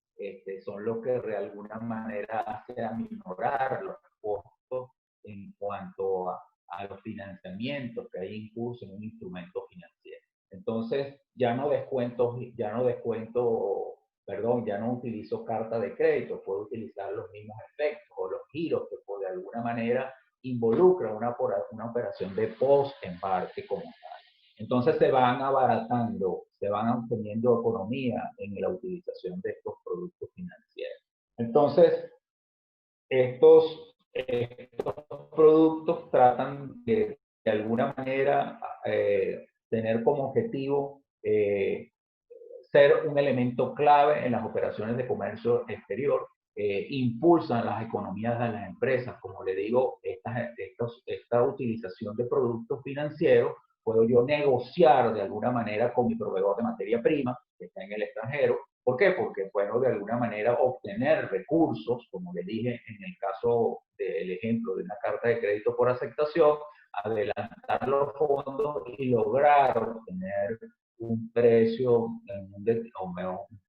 son los que de alguna manera hacen aminorar los costos en cuanto a los financiamientos que hay en curso en un instrumento financiero. Entonces, ya no utilizo carta de crédito, puedo utilizar los mismos efectos o los giros que de alguna manera involucran una operación de post-embarque como tal. Entonces se van abaratando, se van obteniendo economía en la utilización de estos productos financieros. Entonces, estos productos tratan de alguna manera tener como objetivo ser un elemento clave en las operaciones de comercio exterior, impulsan las economías de las empresas. Como le digo, esta utilización de productos financieros, puedo yo negociar de alguna manera con mi proveedor de materia prima, que está en el extranjero. ¿Por qué? Porque puedo de alguna manera obtener recursos, como le dije en el caso del ejemplo de una carta de crédito por aceptación, adelantar los fondos y lograr obtener un precio, un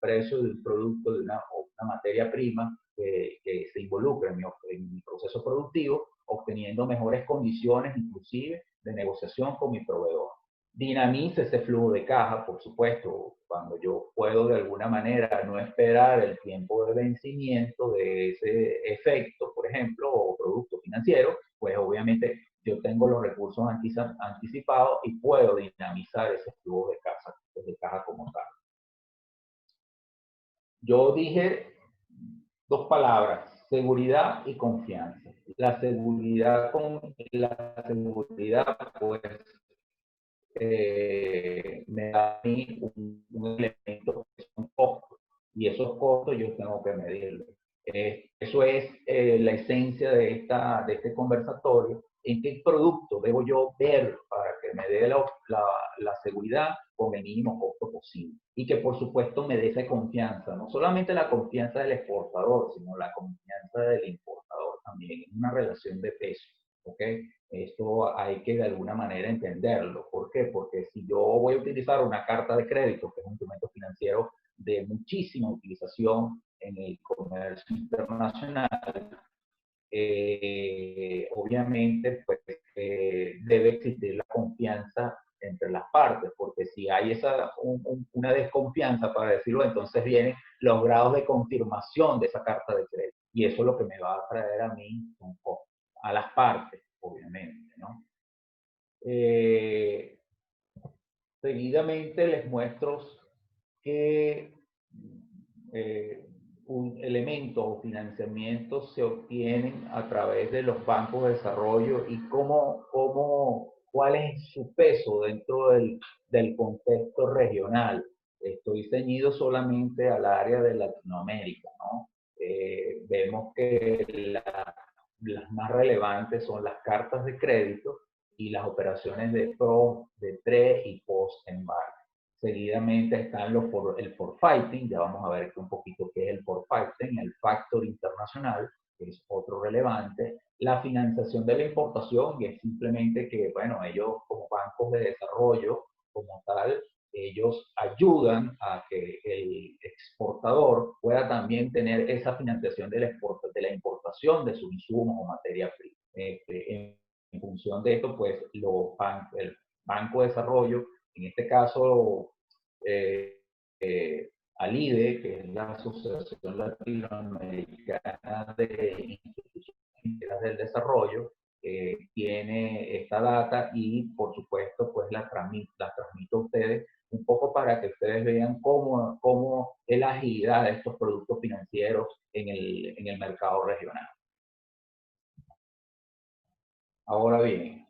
precio de un producto, de una materia prima que se involucra en mi proceso productivo, obteniendo mejores condiciones, inclusive de negociación con mi proveedor. Dinamiza ese flujo de caja, por supuesto, cuando yo puedo de alguna manera no esperar el tiempo de vencimiento de ese efecto, por ejemplo, o producto financiero, pues obviamente yo tengo los recursos anticipados y puedo dinamizar ese flujo de caja como tal. Yo dije dos palabras, seguridad y confianza. La seguridad, pues, me da a mí un elemento que son costos, y esos costos yo tengo que medirlos. Eso es la esencia de este conversatorio. ¿En qué producto debo yo ver para que me dé la seguridad con el mínimo costo posible? Y que por supuesto me dé esa confianza, no solamente la confianza del exportador, sino la confianza del importador también, en una relación de peso. ¿Ok? Esto hay que de alguna manera entenderlo. ¿Por qué? Porque si yo voy a utilizar una carta de crédito, que es un instrumento financiero de muchísima utilización en el comercio internacional, obviamente pues, debe existir la confianza entre las partes, porque si hay una desconfianza, para decirlo, entonces vienen los grados de confirmación de esa carta de crédito. Y eso es lo que me va a traer a mí un poco, a las partes, obviamente, ¿no? Seguidamente les muestro que elementos o financiamientos se obtienen a través de los bancos de desarrollo y cuál es su peso dentro del contexto regional. Estoy ceñido solamente al área de Latinoamérica, ¿no? Vemos que las más relevantes son las cartas de crédito y las operaciones de pre y post-embarque. Seguidamente están el forfaiting, ya vamos a ver un poquito qué es el forfaiting, el factor internacional, que es otro relevante, la financiación de la importación, y es simplemente que, bueno, ellos como bancos de desarrollo, como tal, ellos ayudan a que el exportador pueda también tener esa financiación de la importación de sus insumos o materia prima. En función de esto, pues, el Banco de Desarrollo, en este caso, ALIDE, que es la Asociación Latinoamericana de Instituciones del Desarrollo, tiene esta data y, por supuesto, pues la transmito a ustedes un poco para que ustedes vean cómo es la agilidad de estos productos financieros en el mercado regional. Ahora bien,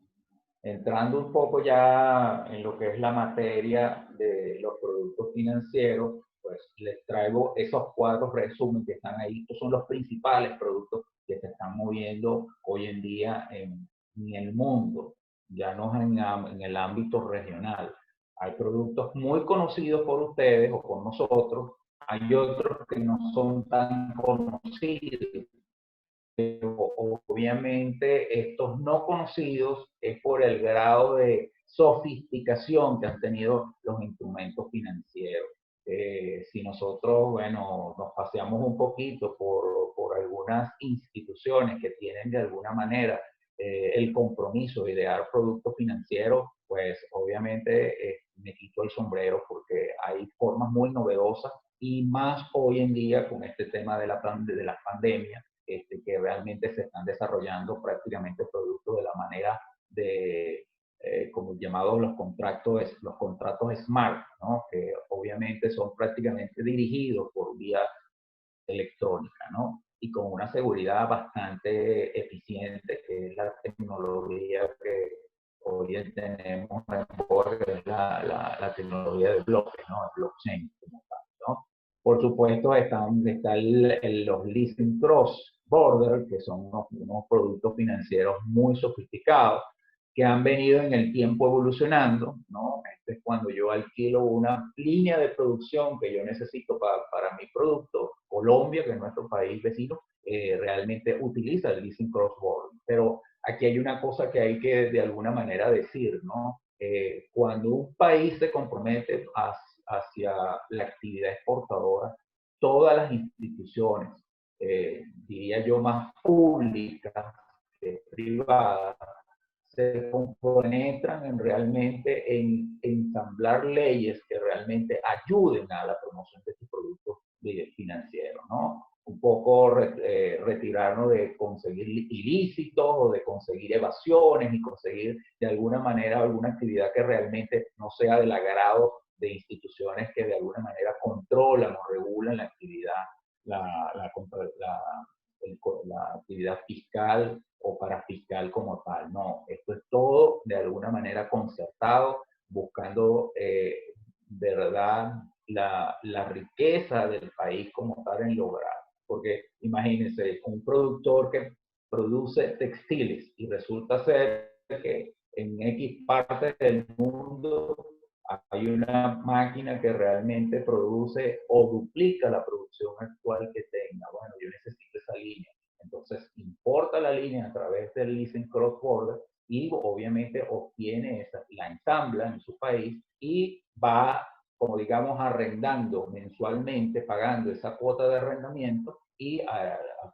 entrando un poco ya en lo que es la materia de los productos financieros, pues les traigo esos cuadros resumen que están ahí. Estos son los principales productos que se están moviendo hoy en día en el mundo, ya no en el ámbito regional. Hay productos muy conocidos por ustedes o por nosotros, hay otros que no son tan conocidos. Pero obviamente estos no conocidos es por el grado de sofisticación que han tenido los instrumentos financieros. Si nosotros, bueno, nos paseamos un poquito por algunas instituciones que tienen de alguna manera el compromiso de idear productos financieros, pues obviamente me quito el sombrero porque hay formas muy novedosas y más hoy en día con este tema de la pandemia, que realmente se están desarrollando prácticamente productos de la manera de, como llamados los contratos SMART, ¿no? Que obviamente son prácticamente dirigidos por vía electrónica, ¿no? Y con una seguridad bastante eficiente, que es la tecnología que hoy tenemos en boga, que es la tecnología del bloque, ¿no? El blockchain, como tal, ¿no? Por supuesto, están los leasing cross border, que son unos productos financieros muy sofisticados, que han venido en el tiempo evolucionando, ¿no? Este es cuando yo alquilo una línea de producción que yo necesito para mi producto. Colombia, que es nuestro país vecino, realmente utiliza el leasing cross-border. Pero aquí hay una cosa que hay que de alguna manera decir, ¿no? Cuando un país se compromete hacia la actividad exportadora, todas las instituciones, diría yo, más públicas que privadas, se compenetran realmente en ensamblar leyes que realmente ayuden a la promoción de estos productos financieros, ¿no? Un poco retirarnos de conseguir ilícitos o de conseguir evasiones y conseguir de alguna manera alguna actividad que realmente no sea del agrado de instituciones que de alguna manera controlan o regulan la actividad, la actividad fiscal o parafiscal como tal. No, esto es todo de alguna manera concertado, buscando de verdad la riqueza del país como tal en lograr. Porque imagínense, un productor que produce textiles y resulta ser que en X parte del mundo hay una máquina que realmente produce o duplica la producción actual que tenga. Bueno, yo necesito esa línea. Entonces, importa la línea a través del leasing cross-border y obviamente obtiene la ensambla en su país y va, como digamos, arrendando mensualmente, pagando esa cuota de arrendamiento y,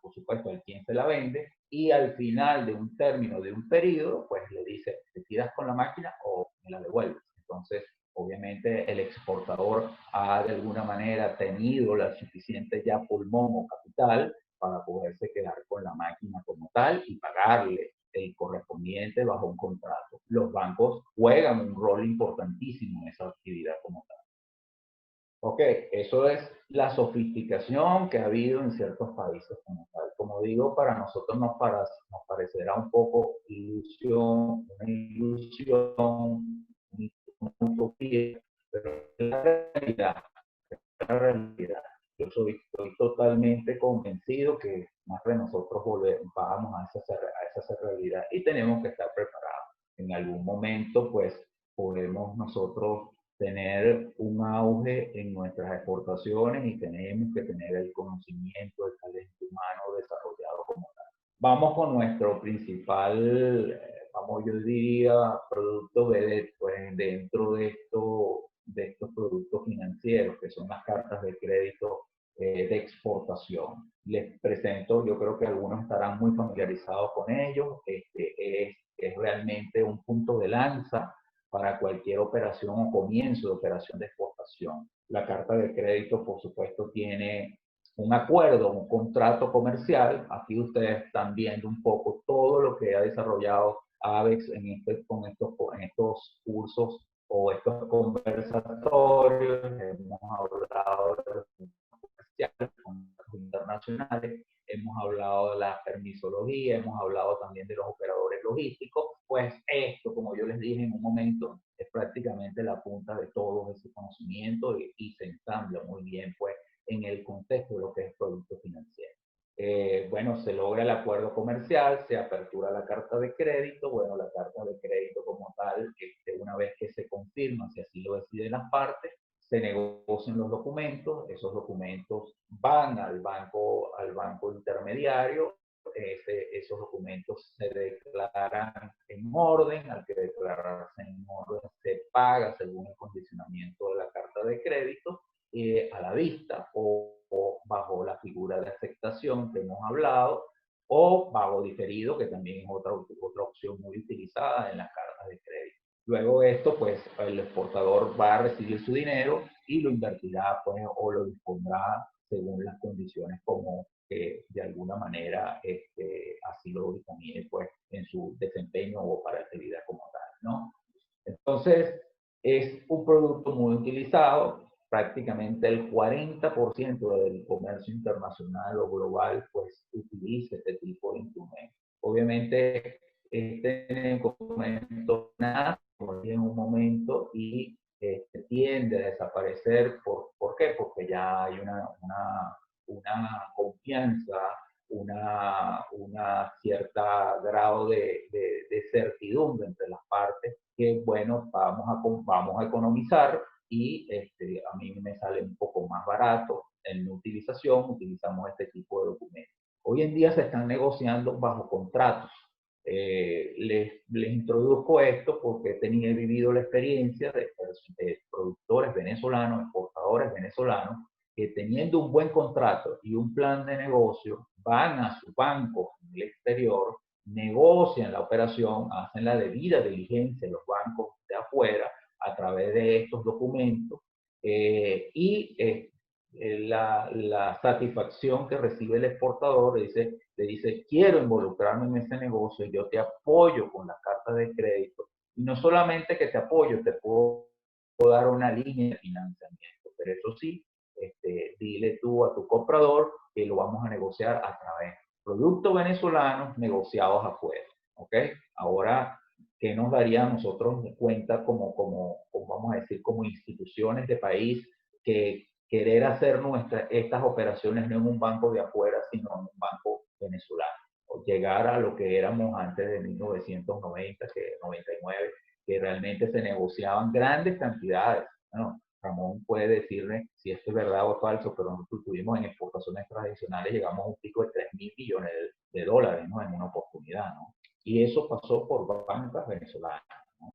por supuesto, al quien se la vende, y al final de un término de un periodo, pues le dice, ¿te quedas con la máquina o me la devuelves? Entonces, obviamente el exportador ha de alguna manera tenido la suficiente ya pulmón o capital para poderse quedar con la máquina como tal y pagarle el correspondiente bajo un contrato. Los bancos juegan un rol importantísimo en esa actividad como tal. Ok, eso es la sofisticación que ha habido en ciertos países como tal. Como digo, para nosotros nos parecerá un poco ilusión, una ilusión, una utopía, pero es la realidad, es la realidad. Yo estoy totalmente convencido que más de nosotros vamos a esa realidad y tenemos que estar preparados. En algún momento, pues, podemos nosotros tener un auge en nuestras exportaciones y tenemos que tener el conocimiento, el talento humano desarrollado como tal. Vamos con nuestro principal, yo diría, producto pues, dentro de estos productos financieros, que son las cartas de crédito de exportación. Les presento, yo creo que algunos estarán muy familiarizados con ellos. Es realmente un punto de lanza para cualquier operación o comienzo de operación de exportación. La carta de crédito, por supuesto, tiene un acuerdo, un contrato comercial. Aquí ustedes están viendo un poco todo lo que ha desarrollado AVEX en estos cursos o estos conversatorios. Hemos hablado de comerciales, contratos internacionales, hemos hablado de la permisología, hemos hablado también de los operadores logísticos. Pues esto, como yo les dije en un momento, es prácticamente la punta de todo ese conocimiento y se ensambla muy bien pues en el contexto de lo que es producto financiero. Bueno, se logra el acuerdo comercial, se apertura la carta de crédito. Bueno, la carta de crédito como tal, una vez que se confirma, si así lo deciden las partes, se negocian los documentos, esos documentos van al banco intermediario, esos documentos se declaran en orden, al que declararse en orden se paga según el condicionamiento de la carta de crédito, operación que hemos hablado, o pago diferido, que también es otra opción muy utilizada en las cartas de crédito. Luego de esto, pues el exportador va a recibir su dinero y lo invertirá, pues, o lo dispondrá según las condiciones como de alguna manera así lo dictamine, pues, en su desempeño o para actividad como tal, ¿no? Entonces, es un producto muy utilizado. Prácticamente el 40% del comercio internacional o global, pues, utiliza este tipo de instrumentos. Obviamente, este instrumento nace en un momento y tiende a desaparecer. ¿Por qué? Porque ya hay una confianza, una cierta grado de certidumbre entre las partes, que bueno, vamos a economizar y a mí me sale un poco más barato en mi utilización, utilizamos este tipo de documentos. Hoy en día se están negociando bajo contratos. Les introduzco esto porque he vivido la experiencia de productores venezolanos, exportadores venezolanos, que teniendo un buen contrato y un plan de negocio, van a su banco en el exterior, negocian la operación, hacen la debida diligencia en los bancos de afuera a través de estos documentos y la satisfacción que recibe el exportador le dice, quiero involucrarme en ese negocio, yo te apoyo con las cartas de crédito. Y no solamente que te apoyo, te puedo dar una línea de financiamiento, pero eso sí, dile tú a tu comprador que lo vamos a negociar a través de productos venezolanos negociados afuera, ¿ok? Ahora, ¿qué nos daría a nosotros cuenta como vamos a decir, como instituciones de país, que querer hacer estas operaciones no en un banco de afuera, sino en un banco venezolano? O llegar a lo que éramos antes de 1990, 99, que realmente se negociaban grandes cantidades, ¿no? Ramón puede decirme si esto es verdad o falso, pero nosotros tuvimos en exportaciones tradicionales, llegamos a un pico de 3.000 millones de dólares, ¿no? En una oportunidad, ¿no? Y eso pasó por bancas venezolanas, ¿no?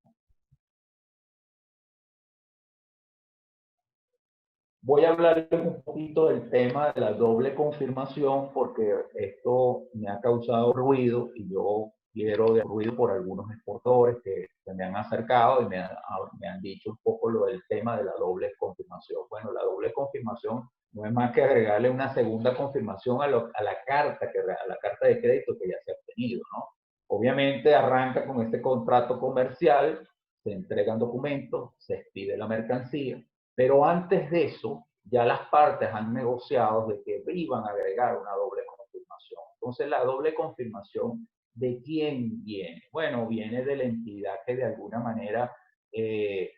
Voy a hablar un poquito del tema de la doble confirmación, porque esto me ha causado ruido y yo quiero de ruido por algunos exportadores que se me han acercado y me han dicho un poco lo del tema de la doble confirmación. Bueno, la doble confirmación no es más que agregarle una segunda confirmación a la carta de crédito que ya se ha obtenido, ¿no? Obviamente arranca con este contrato comercial, se entregan documentos, se expide la mercancía, pero antes de eso, ya las partes han negociado de que iban a agregar una doble confirmación. Entonces, la doble confirmación, ¿de quién viene? Bueno, viene de la entidad que de alguna manera tiene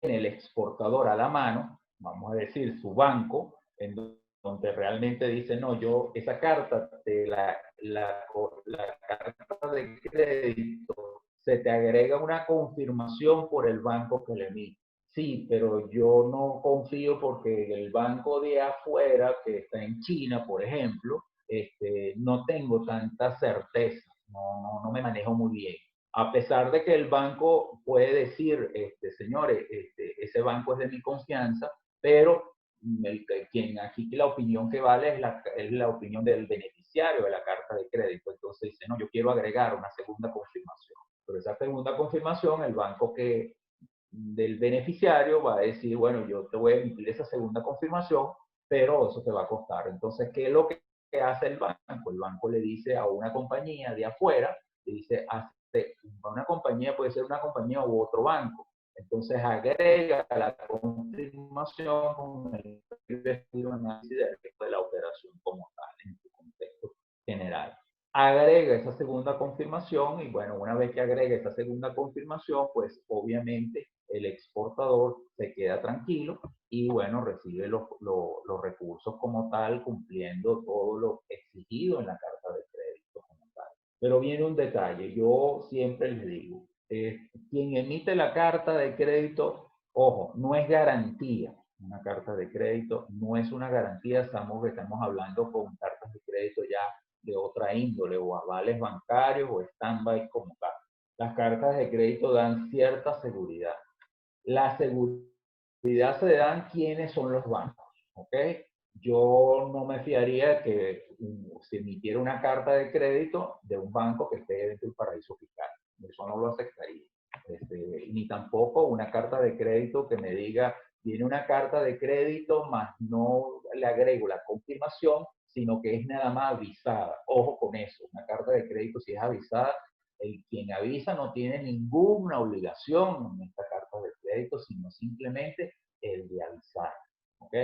el exportador a la mano, vamos a decir, su banco, en donde realmente dice, no, yo esa carta, la carta de crédito, se te agrega una confirmación por el banco que le emite. Sí, pero yo no confío porque el banco de afuera, que está en China, por ejemplo, no tengo tanta certeza, no me manejo muy bien. A pesar de que el banco puede decir, señores, ese banco es de mi confianza, pero aquí la opinión que vale es la opinión del beneficiario de la carta de crédito. Entonces dice, no, yo quiero agregar una segunda confirmación. Pero esa segunda confirmación, el banco del beneficiario va a decir, bueno, yo te voy a emitir esa segunda confirmación, pero eso te va a costar. Entonces, ¿qué es lo que hace el banco? El banco le dice a una compañía de afuera, le dice, una compañía puede ser una compañía u otro banco. Entonces, agrega la confirmación con el análisis de la operación como tal, en su contexto general. Agrega esa segunda confirmación y bueno, una vez que agrega esa segunda confirmación, pues obviamente el exportador se queda tranquilo y bueno, recibe los recursos como tal, cumpliendo todo lo exigido en la carta de crédito como tal. Pero viene un detalle, yo siempre les digo, quien emite la carta de crédito, ojo, no es garantía. Una carta de crédito no es una garantía, estamos hablando con cartas de crédito ya de otra índole, o avales bancarios o stand-by como tal. Las cartas de crédito dan cierta seguridad. La seguridad se dan quiénes son los bancos, ¿ok? yo no me fiaría de que se emitiera una carta de crédito de un banco que esté dentro del paraíso fiscal. Eso no lo aceptaría. Ni tampoco una carta de crédito que me diga, viene una carta de crédito, más no le agrego la confirmación, sino que es nada más avisada. Ojo con eso, una carta de crédito, si es avisada, quien avisa no tiene ninguna obligación en esta carta de crédito, sino simplemente el de avisar. ¿Ok?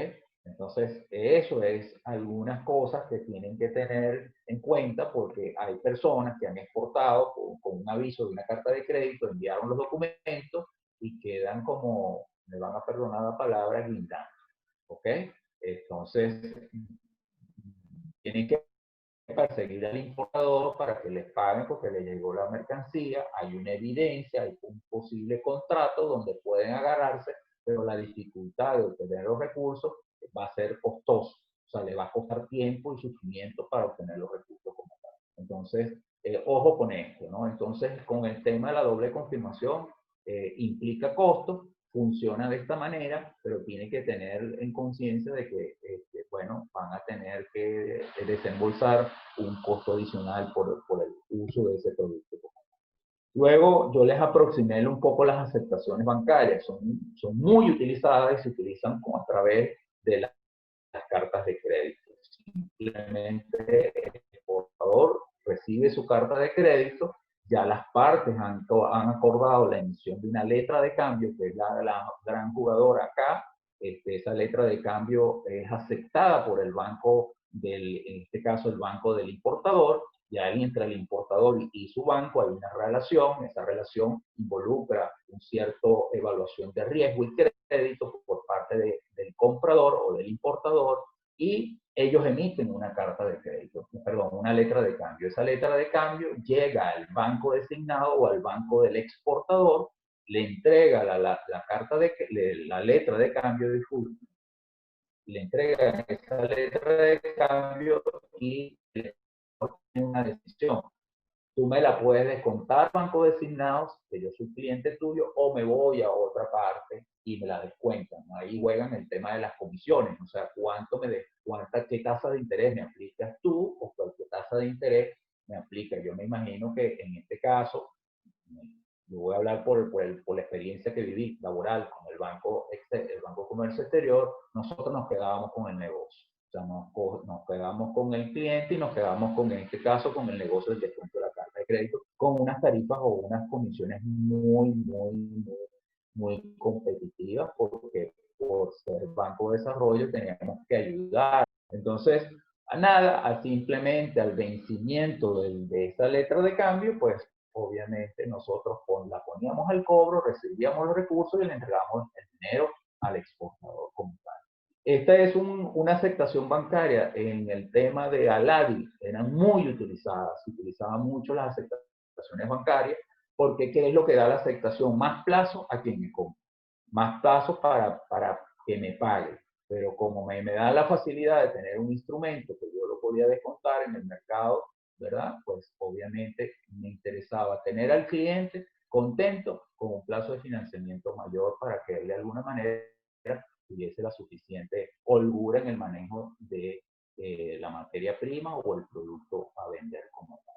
Entonces, eso es algunas cosas que tienen que tener en cuenta, porque hay personas que han exportado con un aviso de una carta de crédito, enviaron los documentos y quedan como, me van a perdonar la palabra, guindando. ¿Ok? Entonces, tienen que perseguir al importador para que les paguen porque le llegó la mercancía, hay una evidencia, hay un posible contrato donde pueden agarrarse, pero la dificultad de obtener los recursos va a ser costoso, o sea, le va a costar tiempo y sufrimiento para obtener los recursos como tal. Entonces, ojo con esto, ¿no? Entonces, con el tema de la doble confirmación, implica costos, funciona de esta manera, pero tiene que tener en conciencia de que, bueno, van a tener que desembolsar un costo adicional por el uso de ese producto. Luego, yo les aproximé un poco las aceptaciones bancarias. Son muy utilizadas y se utilizan a través de las cartas de crédito. Simplemente el exportador recibe su carta de crédito, ya las partes han acordado la emisión de una letra de cambio, que es la gran jugadora acá. Esa letra de cambio es aceptada por el banco, en este caso el banco del importador. Ya entre el importador y su banco hay una relación, esa relación involucra una cierta evaluación de riesgo y crédito por parte del comprador o del importador, y ellos emiten una carta de crédito, perdón, una letra de cambio. Esa letra de cambio llega al banco designado o al banco del exportador, le entrega la letra de cambio, disculpe, le entrega esa letra de cambio y le tiene una decisión. Tú me la puedes descontar, banco designados, que yo soy cliente tuyo, o me voy a otra parte y me la descuentan. Ahí juegan el tema de las comisiones, o sea, qué tasa de interés me aplicas tú o qué tasa de interés me aplica. Yo me imagino que en este caso, yo voy a hablar por la experiencia que viví laboral con el Banco Comercio Exterior, nosotros nos quedábamos con el negocio. O sea, nos quedamos con el cliente y nos quedamos en este caso, con el negocio del descuento de la carta de crédito, con unas tarifas o unas comisiones muy competitivas, porque por ser Banco de Desarrollo teníamos que ayudar. Entonces, simplemente al vencimiento de esa letra de cambio, pues obviamente nosotros la poníamos al cobro, recibíamos los recursos y le entregábamos el dinero al exportador como tal. Esta es una aceptación bancaria en el tema de Aladi, eran muy utilizadas, se utilizaban mucho las aceptaciones bancarias, porque ¿qué es lo que da la aceptación? Más plazo a quien me compra, más plazo para que me pague. Pero como me da la facilidad de tener un instrumento que yo lo podía descontar en el mercado, ¿verdad? Pues obviamente me interesaba tener al cliente contento con un plazo de financiamiento mayor para que él de alguna manera tuviese la suficiente holgura en el manejo de la materia prima o el producto a vender como tal.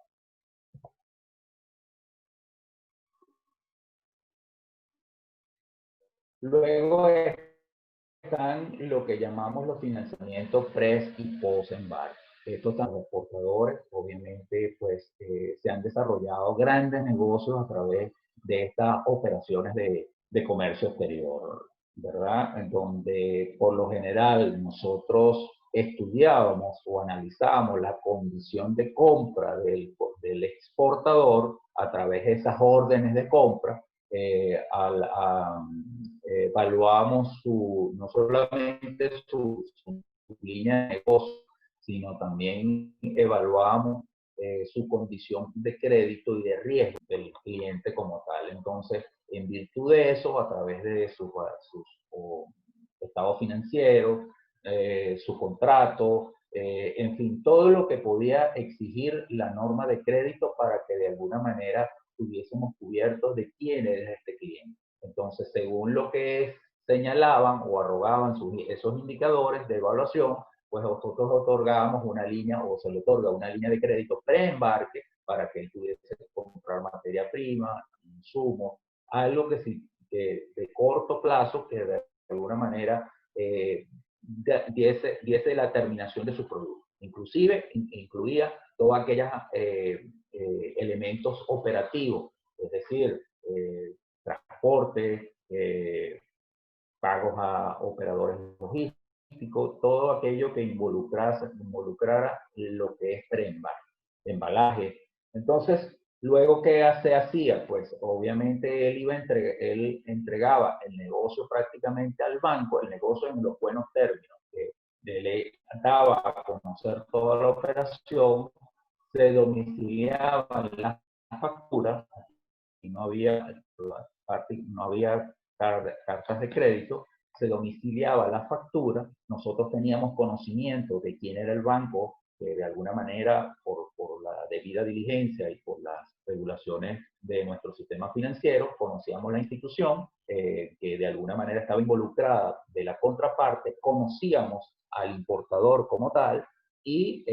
Luego están lo que llamamos los financiamientos pre y post embarque. Estos transportadores, obviamente, pues se han desarrollado grandes negocios a través de estas operaciones de comercio exterior, ¿verdad? En donde por lo general nosotros estudiábamos o analizábamos la condición de compra del exportador a través de esas órdenes de compra. Evaluamos no solamente su línea de negocio, sino también evaluamos su condición de crédito y de riesgo del cliente como tal. Entonces, en virtud de eso, a través de sus estados financieros, su contrato, en fin, todo lo que podía exigir la norma de crédito para que de alguna manera tuviésemos cubiertos de quién es este cliente. Entonces, según lo que señalaban o arrogaban esos indicadores de evaluación, pues nosotros otorgábamos una línea, o se le otorga una línea de crédito preembarque para que él pudiese comprar materia prima, insumos, algo que de corto plazo que de alguna manera diese la terminación de su producto. Inclusive incluía todos aquellos elementos operativos, es decir, transporte, pagos a operadores logísticos, todo aquello que involucrara lo que es preembarque, embalaje. Entonces, luego, ¿qué se hacía? Pues obviamente él entregaba el negocio prácticamente al banco, el negocio en los buenos términos, que le daba a conocer toda la operación, se domiciliaban las facturas, y no había cartas de crédito, se domiciliaba la factura, nosotros teníamos conocimiento de quién era el banco, que de alguna manera, por la debida diligencia y por las regulaciones de nuestro sistema financiero, conocíamos la institución, que de alguna manera estaba involucrada de la contraparte, conocíamos al importador como tal, y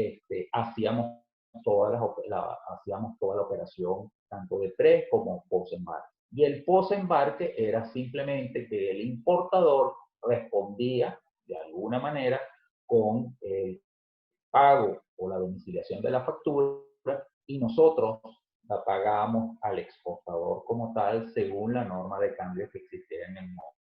hacíamos toda la operación, tanto de pre como post-embarque. Y el post-embarque era simplemente que el importador respondía de alguna manera con el pago o la domiciliación de la factura, y nosotros la pagábamos al exportador como tal según la norma de cambio que existía en el momento.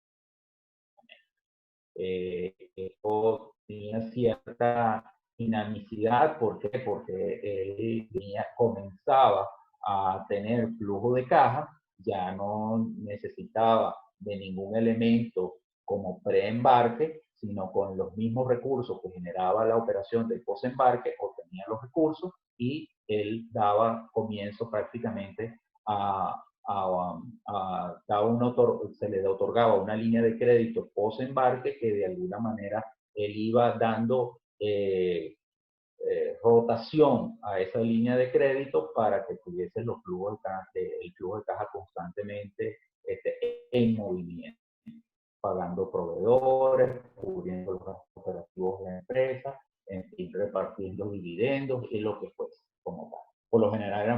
Esto tenía cierta dinamicidad. ¿Por qué? Porque él comenzaba a tener flujo de caja, ya no necesitaba de ningún elemento como preembarque, sino con los mismos recursos que generaba la operación del postembarque, obtenía los recursos y él daba comienzo prácticamente se le otorgaba una línea de crédito post-embarque que de alguna manera él iba dando rotación a esa línea de crédito para que tuviese el flujo de caja constantemente en movimiento, pagando proveedores, cubriendo los gastos operativos de la empresa, y repartiendo dividendos y lo que fuese como tal. Por lo general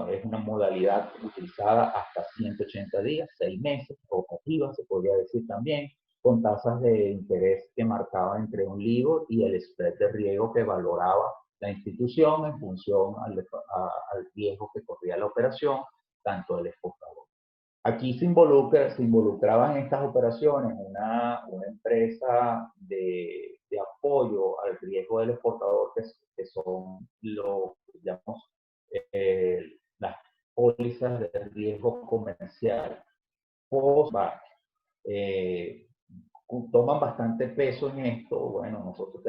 es una modalidad utilizada hasta 180 días, 6 meses, rotativa se podría decir también, con tasas de interés que marcaban entre un LIBOR y el spread de riesgo que valoraba la institución en función al riesgo que corría la operación, tanto del exportador. Aquí se involucraba en estas operaciones una empresa de apoyo al riesgo del exportador, que son lo que llamamos las pólizas de riesgo comercial post-embarque. Toman bastante peso en esto. Bueno, nosotros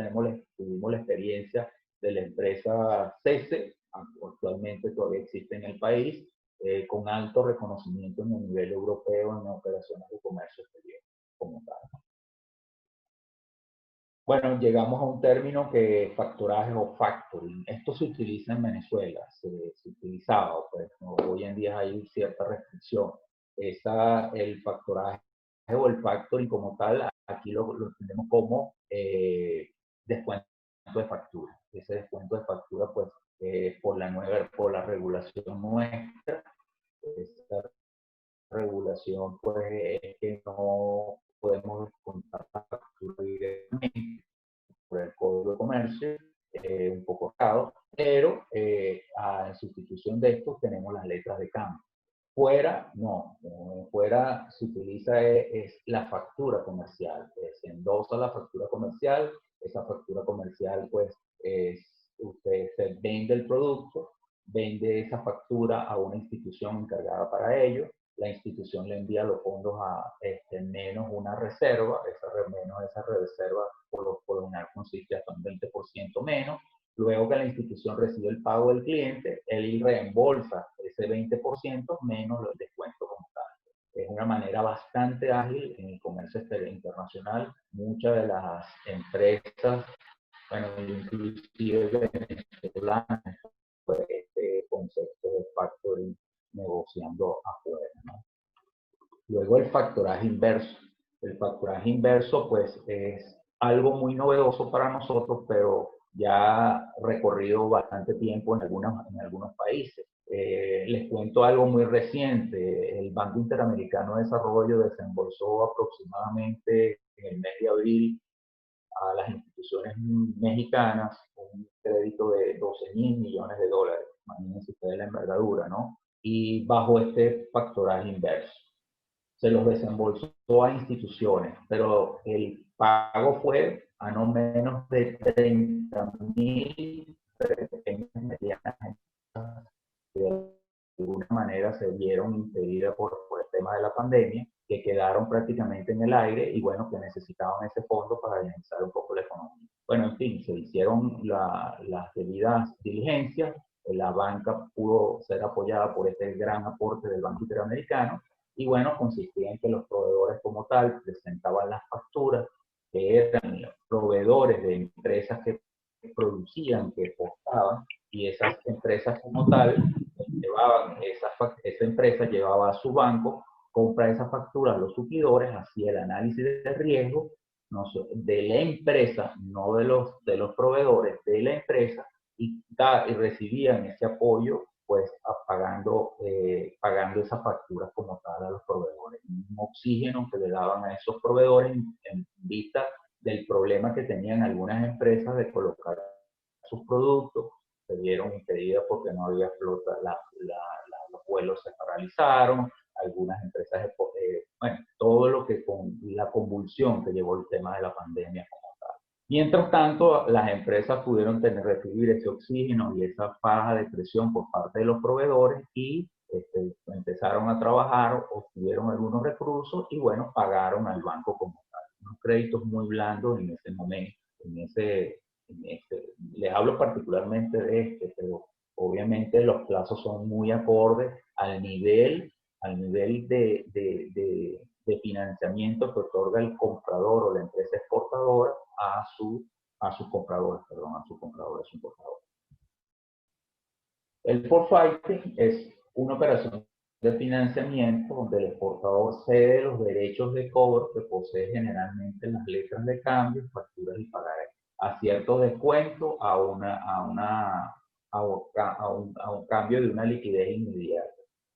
tuvimos la experiencia de la empresa CESE, actualmente todavía existe en el país, con alto reconocimiento en el nivel europeo en operaciones de comercio exterior como tal. Bueno, llegamos a un término que es factoraje o factoring. Esto se utiliza en Venezuela, se utilizaba, pues ¿no? Hoy en día hay cierta restricción. El factoraje o el factoring como tal, aquí lo tenemos como descuento de factura. Ese descuento de factura, pues, por la regulación nuestra, esta regulación, pues, es que no podemos descontar la factura directamente por el Código de Comercio, un poco caro, pero en sustitución de esto tenemos las letras de cambio. Fuera, no, fuera se utiliza es la factura comercial, se endosa la factura comercial, esa factura comercial pues usted se vende el producto, vende esa factura a una institución encargada para ello, la institución le envía los fondos a menos una reserva, menos esa reserva por lo general consiste hasta un 20% menos. Luego que la institución recibe el pago del cliente, él reembolsa ese 20% menos el descuento como tal. Es una manera bastante ágil en el comercio internacional. Muchas de las empresas, bueno, inclusive venezolanas, pues este concepto de factoring negociando afuera, ¿no? Luego el factoraje inverso. El factoraje inverso, pues, es algo muy novedoso para nosotros, pero ya recorrido bastante tiempo en algunos países. Les cuento algo muy reciente. El Banco Interamericano de Desarrollo desembolsó aproximadamente en el mes de abril a las instituciones mexicanas un crédito de 12.000 millones de dólares. Imagínense ustedes la envergadura, ¿no? Y bajo este factoraje inverso. Se los desembolsó a instituciones, pero el pago fue a no menos de 30.000 pequeñas y medianas empresas que de alguna manera se vieron impedidas por el tema de la pandemia, que quedaron prácticamente en el aire y bueno, que necesitaban ese fondo para dinamizar un poco la economía. Bueno, en fin, se hicieron las debidas diligencias, la banca pudo ser apoyada por este gran aporte del Banco Interamericano y bueno, consistía en que los proveedores como tal presentaban las facturas, que eran los proveedores de empresas que producían, que exportaban, y esas empresas como tal llevaban, esa empresa llevaba a su banco, compra esas facturas a los suplidores, hacía el análisis de riesgo de la empresa, no de los proveedores, de la empresa, y recibían ese apoyo pues pagando esas facturas como tal a los proveedores. Un oxígeno que le daban a esos proveedores en vista del problema que tenían algunas empresas de colocar sus productos, se vieron impedidas porque no había flota, los vuelos se paralizaron, algunas empresas, bueno, todo lo que con la convulsión que llevó el tema de la pandemia como tal. Mientras tanto, las empresas pudieron recibir ese oxígeno y esa faja de presión por parte de los proveedores y empezaron a trabajar, obtuvieron algunos recursos y bueno, pagaron al banco como tal. Unos créditos muy blandos en ese momento, les hablo particularmente de pero obviamente los plazos son muy acordes al nivel de financiamiento que otorga el comprador o la empresa exportadora a sus compradores, importadores. El forfaiting es una operación de financiamiento donde el exportador cede los derechos de cobro que posee generalmente en las letras de cambio, facturas y pagarés, a cierto descuento a un cambio de una liquidez inmediata.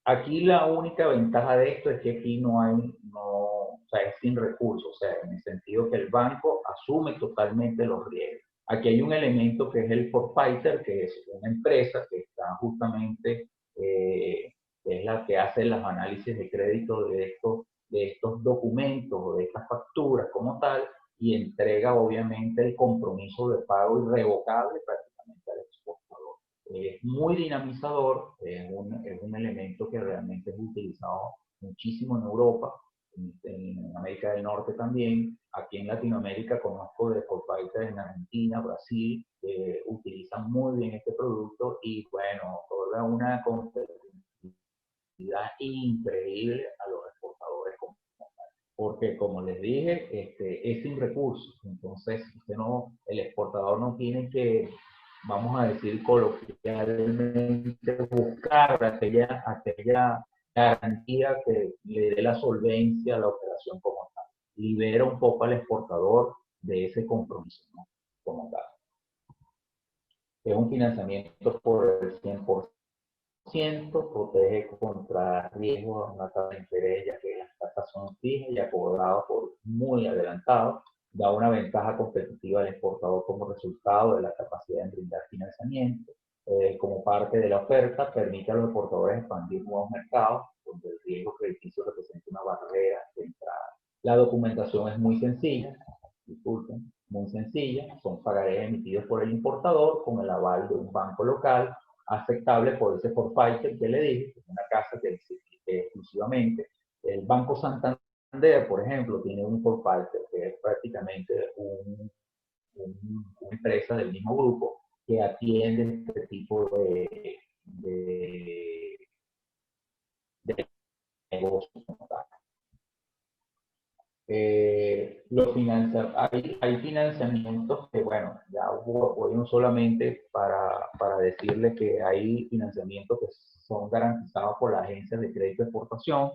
Aquí la única ventaja de esto es que aquí o sea, es sin recursos, o sea, en el sentido que el banco asume totalmente los riesgos. Aquí hay un elemento que es el forfaiter, que es una empresa que está justamente, es la que hace los análisis de crédito de estos documentos o de estas facturas como tal, y entrega obviamente el compromiso de pago irrevocable prácticamente al exportador. Es muy dinamizador, es un elemento que realmente es utilizado muchísimo en Europa, en América del Norte también. Aquí en Latinoamérica conozco de forfaiters en Argentina, Brasil, que utilizan muy bien este producto y bueno, toda una competitividad increíble a los exportadores porque como les dije, es sin recursos. Entonces, el exportador no tiene que, vamos a decir coloquialmente, buscar aquella garantía que le dé la solvencia a la operación como tal. Libera un poco al exportador de ese compromiso, ¿no? Como tal. Es un financiamiento por el 100%, protege contra riesgos a una tasa de interés, ya que las tasas son fijas y acordadas por muy adelantado. Da una ventaja competitiva al exportador como resultado de la capacidad de brindar financiamiento. Como parte de la oferta, permite a los exportadores expandir nuevos mercados, donde el riesgo crediticio representa una barrera de entrada. La documentación es muy sencilla, disculpen, muy sencilla. Son pagarés emitidos por el importador con el aval de un banco local, aceptable por ese forfaiter que le dije, que es una casa que existe exclusivamente. El Banco Santander, por ejemplo, tiene un forfaiter que es prácticamente una empresa del mismo grupo que atiende este tipo de negocios. Hay financiamientos que, bueno, ya voy solamente para decirles que hay financiamientos que son garantizados por las agencias de crédito de exportación.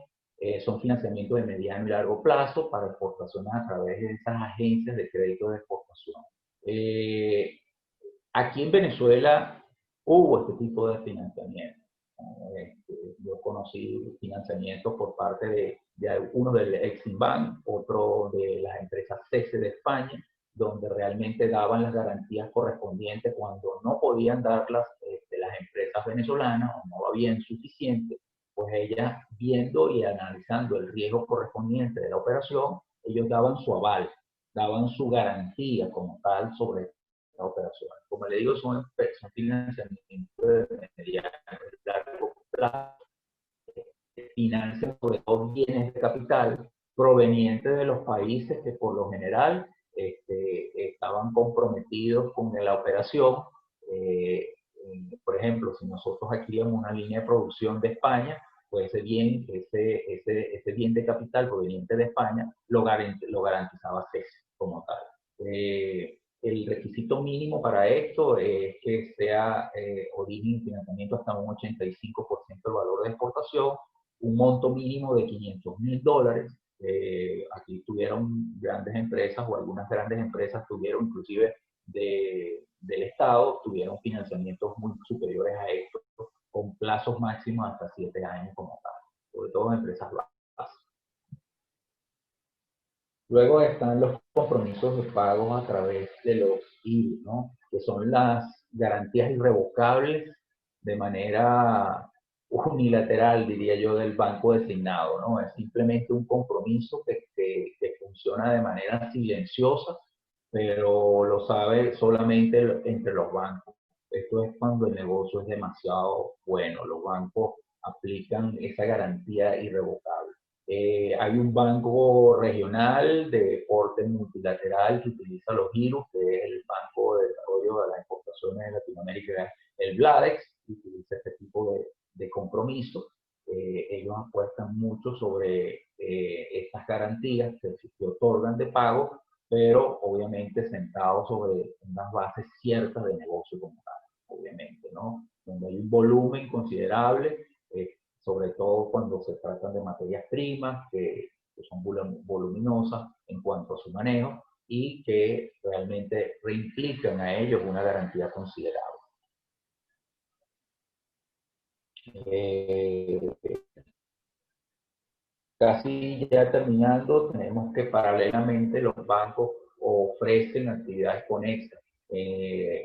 son financiamientos de mediano y largo plazo para exportaciones a través de esas agencias de crédito de exportación. Aquí en Venezuela hubo este tipo de financiamiento. Yo conocí financiamiento por parte de uno del Eximbank, otro de las empresas CESE de España, donde realmente daban las garantías correspondientes cuando no podían darlas las empresas venezolanas o no habían suficiente, pues ellas viendo y analizando el riesgo correspondiente de la operación, ellos daban su aval, daban su garantía como tal sobre la operación. Como le digo, son financiamientos de mediano y largo plazo, financian sobre todo bienes de capital provenientes de los países que por lo general estaban comprometidos con la operación. Por ejemplo, si nosotros adquiríamos una línea de producción de España, pues ese bien de capital proveniente de España lo garantizaba CESE como tal. El requisito mínimo para esto es que sea origen y financiamiento hasta un 85% del valor de exportación, un monto mínimo de $500.000. Aquí tuvieron grandes empresas o algunas grandes empresas tuvieron inclusive del Estado, tuvieron financiamientos muy superiores a esto, con plazos máximos hasta 7 años como tal, sobre todo en empresas básicas. Luego están los compromisos de pagos a través de los IRU, ¿no? Que son las garantías irrevocables de manera unilateral, diría yo, del banco designado, ¿no? Es simplemente un compromiso que funciona de manera silenciosa, pero lo sabe solamente entre los bancos. Esto es cuando el negocio es demasiado bueno. Los bancos aplican esa garantía irrevocable. Hay un banco regional de porte multilateral que utiliza los GIRUs, que es el Banco de Desarrollo de las Exportaciones de Latinoamérica, el BLADEX, que utiliza este tipo de compromisos. Ellos apuestan mucho sobre estas garantías que se otorgan de pago, pero obviamente sentados sobre unas bases ciertas de negocio como tal, obviamente, ¿no? Donde hay un volumen considerable, sobre todo cuando se tratan de materias primas que son voluminosas en cuanto a su manejo y que realmente reimplican a ellos una garantía considerable. Casi ya terminando, tenemos que paralelamente los bancos ofrecen actividades conexas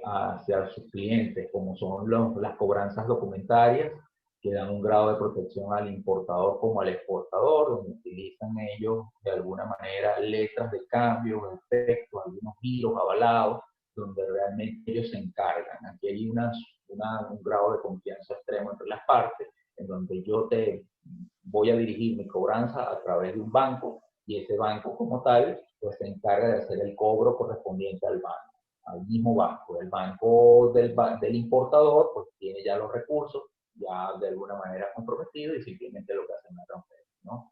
hacia sus clientes, como son las cobranzas documentarias, que dan un grado de protección al importador como al exportador, donde utilizan ellos de alguna manera letras de cambio, efectos, algunos giros avalados, donde realmente ellos se encargan. Aquí hay un grado de confianza extremo entre las partes, en donde yo te voy a dirigir mi cobranza a través de un banco y ese banco como tal pues se encarga de hacer el cobro correspondiente al banco, al mismo banco. El banco del importador pues tiene ya los recursos ya de alguna manera comprometidos y simplemente lo que hacen es una transferencia, ¿no?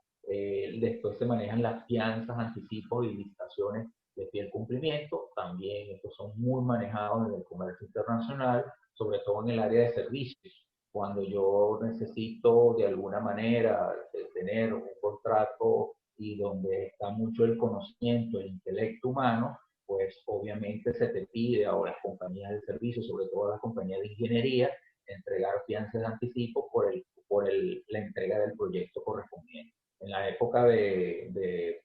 Después se manejan las fianzas, anticipos y licitaciones de fiel cumplimiento. También estos son muy manejados en el comercio internacional, sobre todo en el área de servicios. Cuando yo necesito de alguna manera tener un contrato y donde está mucho el conocimiento, el intelecto humano, pues obviamente se te pide a las compañías de servicios, sobre todo a las compañías de ingeniería, entregar fianzas de anticipo por la entrega del proyecto correspondiente. En la época de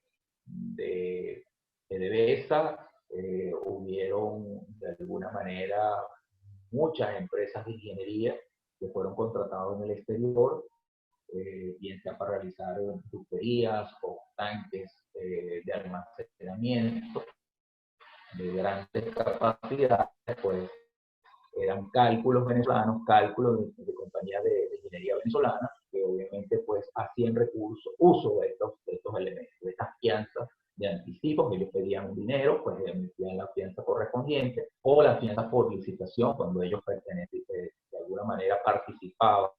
DBESA hubieron de alguna manera muchas empresas de ingeniería que fueron contratados en el exterior, bien sea para realizar tuberías o tanques de almacenamiento de grandes capacidades, pues eran cálculos venezolanos, cálculos de compañías de ingeniería venezolana, que obviamente pues hacían uso de estos elementos, de estas fianzas de anticipos. Ellos pedían un dinero, pues emitían la fianza correspondiente, o la fianza por licitación, cuando ellos de alguna manera participaban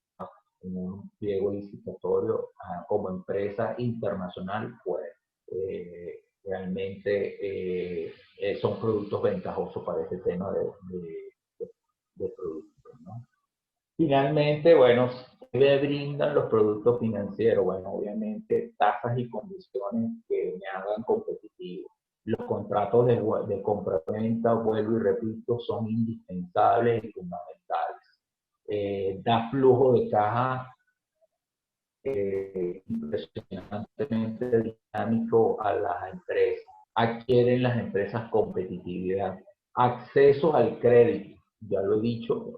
en un pliego licitatorio como empresa internacional, pues realmente son productos ventajosos para este tema de productos, ¿no? Finalmente, bueno, brindan los productos financieros? Bueno, obviamente tasas y condiciones que me hagan competitivo. Los contratos de compra-venta, vuelvo y repito, son indispensables y fundamentales. Da flujo de caja impresionantemente dinámico a las empresas. Adquieren las empresas competitividad. Acceso al crédito. Ya lo he dicho,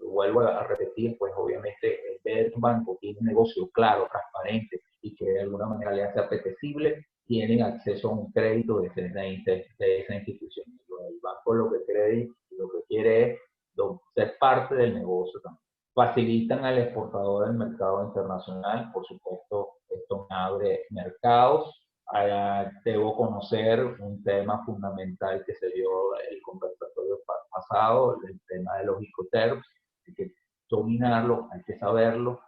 lo vuelvo a repetir, pues obviamente ver un banco tiene un negocio claro, transparente y que de alguna manera le hace apetecible, tienen acceso a un crédito de esa institución. El banco lo que quiere es ser parte del negocio también. Facilitan al exportador del mercado internacional, por supuesto, esto me abre mercados. Debo conocer un tema fundamental que se dio el conversatorio pasado, el tema de los Incoterms, hay que dominarlo, hay que saberlo,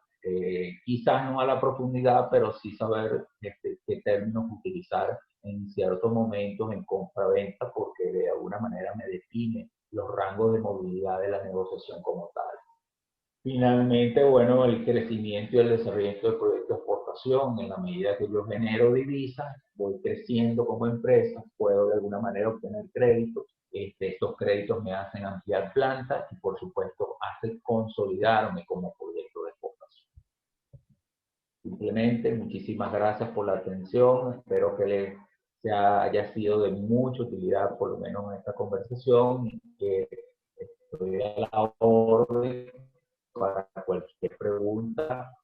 quizás no a la profundidad, pero sí saber qué términos utilizar en ciertos momentos en compra-venta, porque de alguna manera me define los rangos de movilidad de la negociación como tal. Finalmente, bueno, el crecimiento y el desarrollo del proyecto de exportación, en la medida que yo genero divisas, voy creciendo como empresa, puedo de alguna manera obtener créditos, estos créditos me hacen ampliar plantas y por supuesto hacen consolidarme como proyecto de exportación. Simplemente, muchísimas gracias por la atención, espero que les haya sido de mucha utilidad, por lo menos en esta conversación, y que estoy a la orden para cualquier pregunta,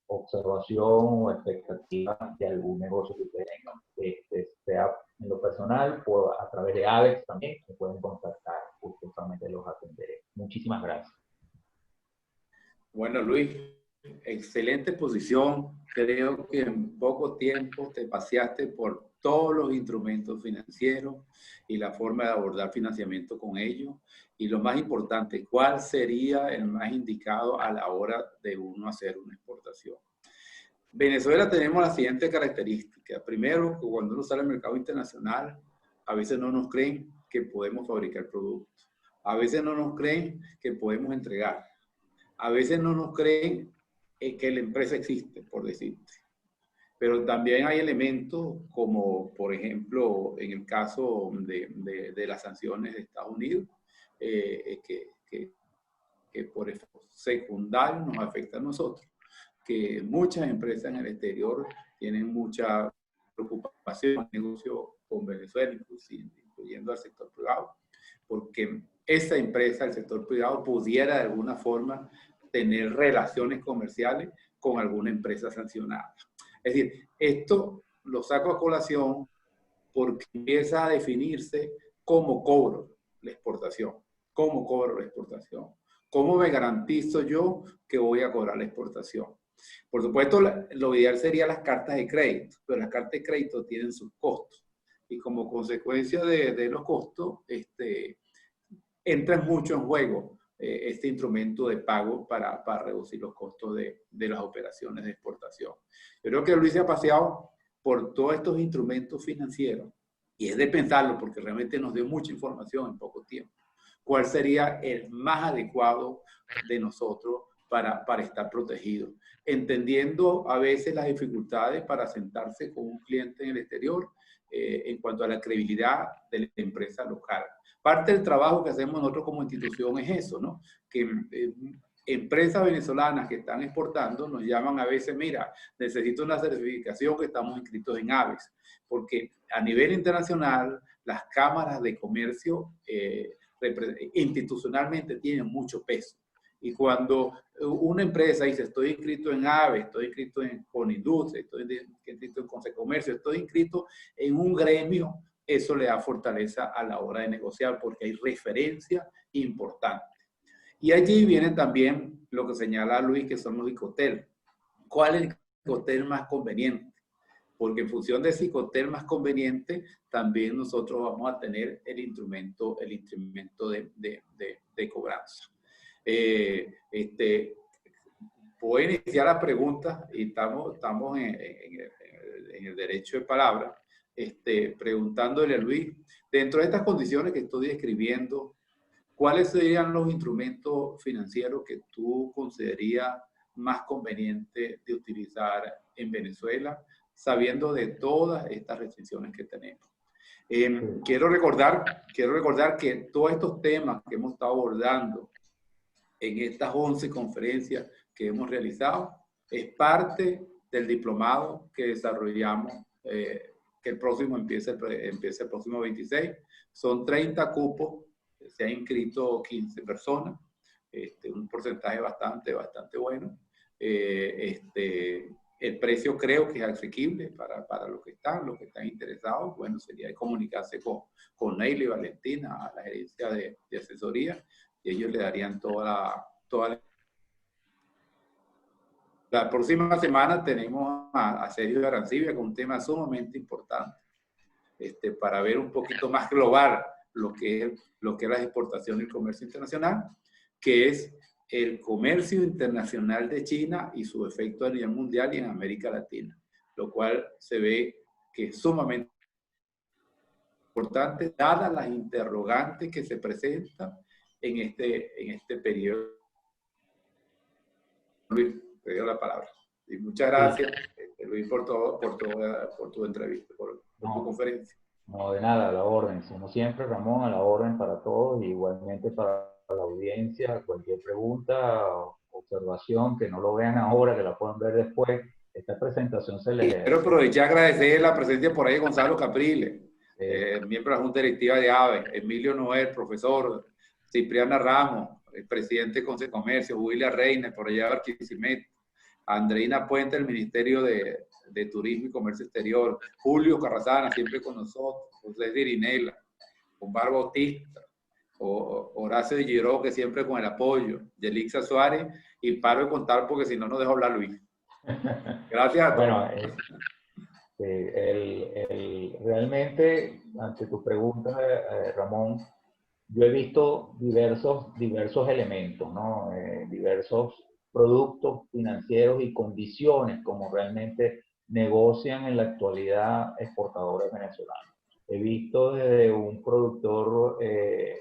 observación o expectativa de algún negocio que tengan, sea en lo personal o a través de AVEX también, me pueden contactar, justamente los atenderé. Muchísimas gracias. Bueno, Luis, excelente posición. Creo que en poco tiempo te paseaste por todos los instrumentos financieros y la forma de abordar financiamiento con ellos. Y lo más importante, ¿cuál sería el más indicado a la hora de uno hacer una exportación? Venezuela tenemos la siguiente característica. Primero, que cuando uno sale al mercado internacional, a veces no nos creen que podemos fabricar productos. A veces no nos creen que podemos entregar. A veces no nos creen que la empresa existe, por decirte. Pero también hay elementos como, por ejemplo, en el caso de las sanciones de Estados Unidos, que por efecto secundario nos afecta a nosotros, que muchas empresas en el exterior tienen mucha preocupación en el negocio con Venezuela, incluyendo al sector privado, porque esa empresa, el sector privado, pudiera de alguna forma tener relaciones comerciales con alguna empresa sancionada. Es decir, esto lo saco a colación porque empieza a definirse cómo cobro la exportación. ¿Cómo cobro la exportación? ¿Cómo me garantizo yo que voy a cobrar la exportación? Por supuesto, lo ideal sería las cartas de crédito, pero las cartas de crédito tienen sus costos. Y como consecuencia de los costos, entra mucho en juego este instrumento de pago para reducir los costos de las operaciones de exportación. Yo creo que Luis se ha paseado por todos estos instrumentos financieros y es de pensarlo porque realmente nos dio mucha información en poco tiempo. ¿Cuál sería el más adecuado de nosotros para estar protegidos? Entendiendo a veces las dificultades para sentarse con un cliente en el exterior en cuanto a la credibilidad de la empresa local. Parte del trabajo que hacemos nosotros como institución es eso, ¿no? Que empresas venezolanas que están exportando nos llaman a veces, mira, necesito una certificación que estamos inscritos en AVEX, porque a nivel internacional las cámaras de comercio institucionalmente tienen mucho peso. Y cuando una empresa dice, estoy inscrito en AVEX, estoy inscrito en Conindustria, estoy inscrito en Consecomercio, estoy inscrito en un gremio, eso le da fortaleza a la hora de negociar porque hay referencia importante. Y allí viene también lo que señala Luis, que son los Icotel. ¿Cuál es el Icotel más conveniente? Porque en función de ese Icotel más conveniente, también nosotros vamos a tener el instrumento de cobranza. Puedo iniciar la pregunta y estamos en el derecho de palabra, preguntándole a Luis, dentro de estas condiciones que estoy describiendo, ¿cuáles serían los instrumentos financieros que tú considerarías más conveniente de utilizar en Venezuela, sabiendo de todas estas restricciones que tenemos. Quiero recordar que todos estos temas que hemos estado abordando en estas 11 conferencias que hemos realizado es parte del diplomado que desarrollamos, que el próximo empieza el próximo 26. Son 30 cupos, se han inscrito 15 personas, un porcentaje bastante bueno. El precio creo que es asequible para los que están interesados. Bueno, sería comunicarse con Neily y Valentina, a la gerencia de asesoría, y ellos le darían toda la próxima semana tenemos a Sergio Arancibia con un tema sumamente importante, para ver un poquito más global lo que es la exportación y el comercio internacional, que es el comercio internacional de China y su efecto a nivel mundial y en América Latina, lo cual se ve que es sumamente importante, dadas las interrogantes que se presentan en este periodo. Luis, te doy la palabra. Y muchas gracias, Luis, por tu entrevista, por tu conferencia. No, de nada, a la orden. Como siempre, Ramón, a la orden para todos, y igualmente para la audiencia. Cualquier pregunta o observación, que no lo vean ahora, que la puedan ver después. Esta presentación se les... Quiero aprovechar y agradecer la presencia por ahí de Gonzalo Capriles, miembro de la Junta Directiva de AVE, Emilio Noel, profesor, Cipriana Ramos, el presidente del Consejo de Comercio, William Reiner, por allá de Barquisimeto, Andreina Puente, del Ministerio de Turismo y Comercio Exterior, Julio Carrasana, siempre con nosotros, José Dirinela, Omar Bautista, Horacio de Giró, que siempre con el apoyo, Yelixa Suárez, y paro de contar porque si no, no dejo hablar Luis. Gracias a todos. Bueno, realmente, ante tu pregunta, Ramón, yo he visto diversos elementos, ¿no? Diversos productos financieros y condiciones como realmente negocian en la actualidad exportadores venezolanos. He visto desde un productor de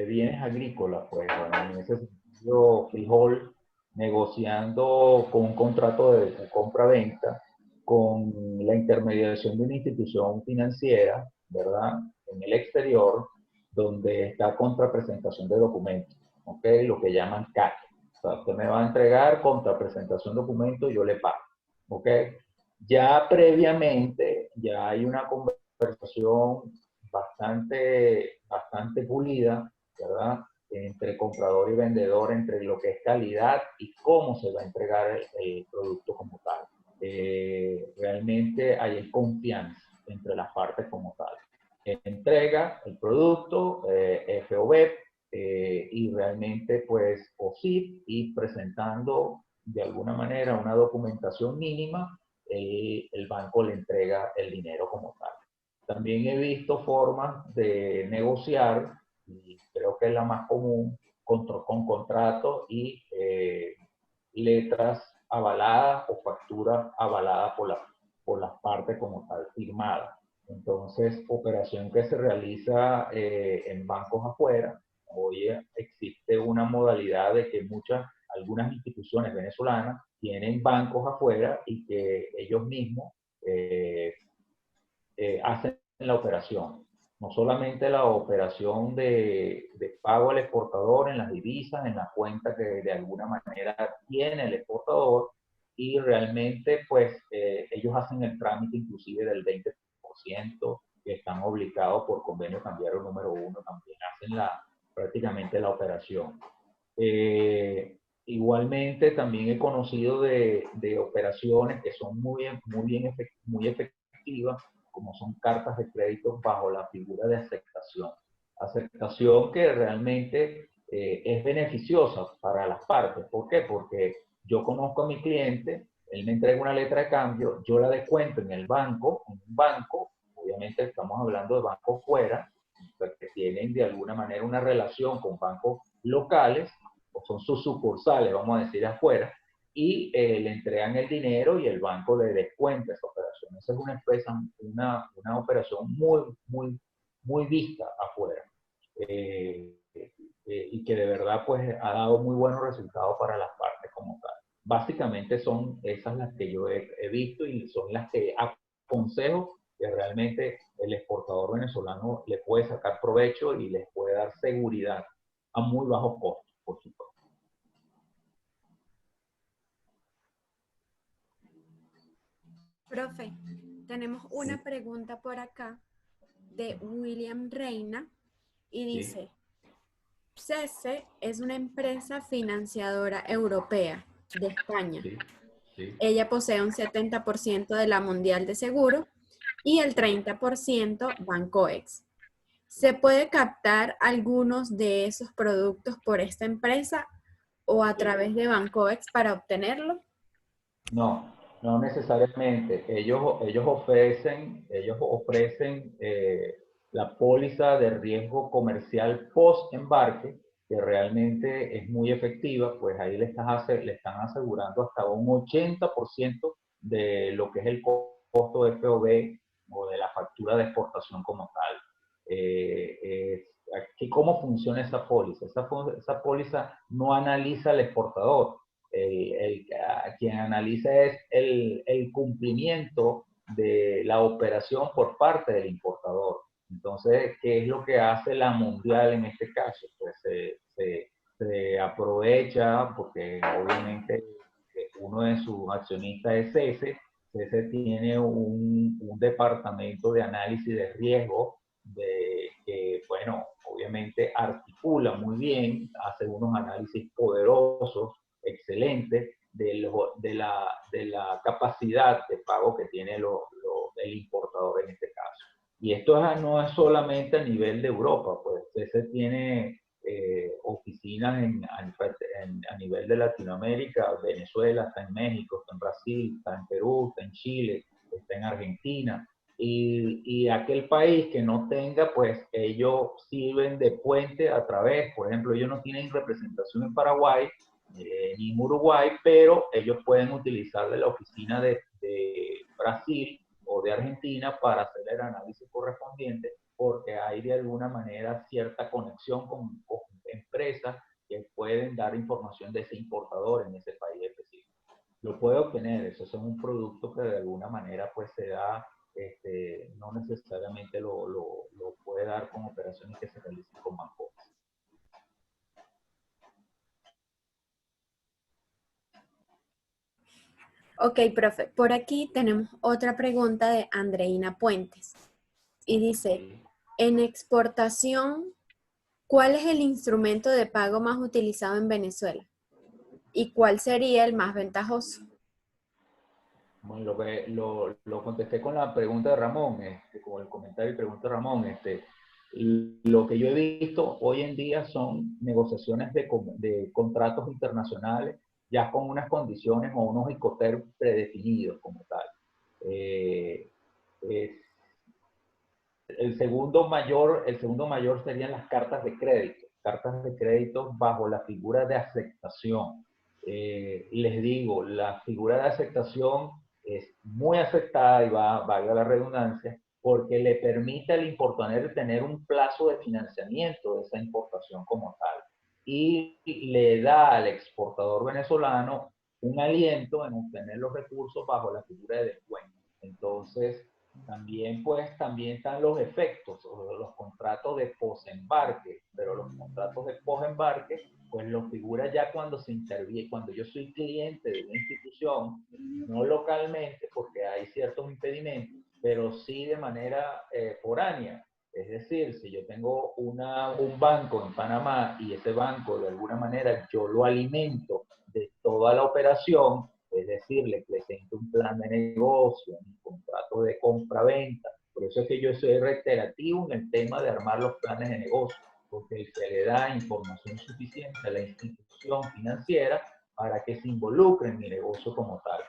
bienes agrícolas, pues, bueno, en ese sentido, frijol, negociando con un contrato de compra-venta, con la intermediación de una institución financiera, ¿verdad?, en el exterior, donde está contrapresentación de documentos, ¿ok? Lo que llaman CAC. O sea, usted me va a entregar contrapresentación de documentos y yo le pago, ¿ok? Ya previamente, ya hay una conversación bastante pulida, ¿verdad?, entre comprador y vendedor, entre lo que es calidad y cómo se va a entregar el producto como tal. Realmente hay confianza entre las partes como tal. Entrega el producto, FOB, y realmente pues OSIP, y presentando de alguna manera una documentación mínima, el banco le entrega el dinero como tal. También he visto formas de negociar, y creo que es la más común, con contratos y letras avaladas o facturas avaladas por las partes como tal, firmadas. Entonces, operación que se realiza en bancos afuera. Hoy existe una modalidad de que algunas instituciones venezolanas tienen bancos afuera y que ellos mismos hacen la operación. No solamente la operación de pago al exportador en las divisas, en la cuenta que de alguna manera tiene el exportador, y realmente pues ellos hacen el trámite inclusive del 20%, que están obligados por convenio cambiario número 1, también hacen prácticamente la operación. Igualmente también he conocido de operaciones que son muy efectivas, como son cartas de crédito bajo la figura de aceptación. Aceptación que realmente es beneficiosa para las partes. ¿Por qué? Porque yo conozco a mi cliente, él me entrega una letra de cambio, yo la descuento en un banco, obviamente estamos hablando de bancos fuera, que tienen de alguna manera una relación con bancos locales, o son sus sucursales, vamos a decir, afuera, y le entregan el dinero y el banco le descuenta esa operación. Esa es una operación muy vista afuera. y que de verdad pues ha dado muy buenos resultados para las partes como tal. Básicamente son esas las que yo he visto y son las que aconsejo que realmente el exportador venezolano le puede sacar provecho y les puede dar seguridad a muy bajos costos, por supuesto. Profe, tenemos una pregunta por acá de William Reina y dice, CESE es una empresa financiadora europea de España. Ella posee un 70% de la Mundial de Seguro y el 30% Bancoex. ¿Se puede captar algunos de esos productos por esta empresa o a través de Bancoex para obtenerlo? No, no necesariamente. Ellos ofrecen la póliza de riesgo comercial post-embarque, que realmente es muy efectiva, pues ahí le están asegurando hasta un 80% de lo que es el costo de FOB o de la factura de exportación como tal. ¿Cómo funciona esa póliza? Esa póliza no analiza al exportador. Quien analiza es el cumplimiento de la operación por parte del importador. Entonces, ¿qué es lo que hace la Mundial en este caso? Pues se aprovecha, porque obviamente uno de sus accionistas es CESE. CESE tiene un departamento de análisis de riesgo que, bueno, obviamente articula muy bien, hace unos análisis poderosos, excelente de la capacidad de pago que tiene el importador en este caso. Y esto no es solamente a nivel de Europa, pues ese tiene oficinas a nivel de Latinoamérica, Venezuela, está en México, está en Brasil, está en Perú, está en Chile, está en Argentina. Y aquel país que no tenga, pues ellos sirven de puente a través, por ejemplo, ellos no tienen representación en Paraguay, ni en Uruguay, pero ellos pueden utilizar de la oficina de Brasil o de Argentina para hacer el análisis correspondiente, porque hay de alguna manera cierta conexión con empresas que pueden dar información de ese importador en ese país específico. Lo puede obtener, eso es un producto que de alguna manera pues se da, no necesariamente lo puede dar con operaciones que se realicen con bancos. Ok, profe, por aquí tenemos otra pregunta de Andreina Puentes. Y dice, en exportación, ¿cuál es el instrumento de pago más utilizado en Venezuela? ¿Y cuál sería el más ventajoso? Bueno, lo contesté con la pregunta de Ramón, con el comentario y pregunta de Ramón. Lo que yo he visto hoy en día son negociaciones de contratos internacionales ya con unas condiciones o unos Incoterms predefinidos como tal. El segundo mayor serían las cartas de crédito bajo la figura de aceptación. Les digo, la figura de aceptación es muy aceptada y valga la redundancia, porque le permite al importador tener un plazo de financiamiento de esa importación como tal. Y le da al exportador venezolano un aliento en obtener los recursos bajo la figura de descuento. Entonces, también están los efectos o los contratos de posembarque, pero los contratos de posembarque pues lo figura ya cuando se interviene, cuando yo soy cliente de una institución, no localmente porque hay ciertos impedimentos, pero sí de manera foránea. Es decir, si yo tengo un banco en Panamá y ese banco de alguna manera yo lo alimento de toda la operación, es decir, le presento un plan de negocio, un contrato de compra-venta. Por eso es que yo soy reiterativo en el tema de armar los planes de negocio, porque se le da información suficiente a la institución financiera para que se involucre en mi negocio como tal.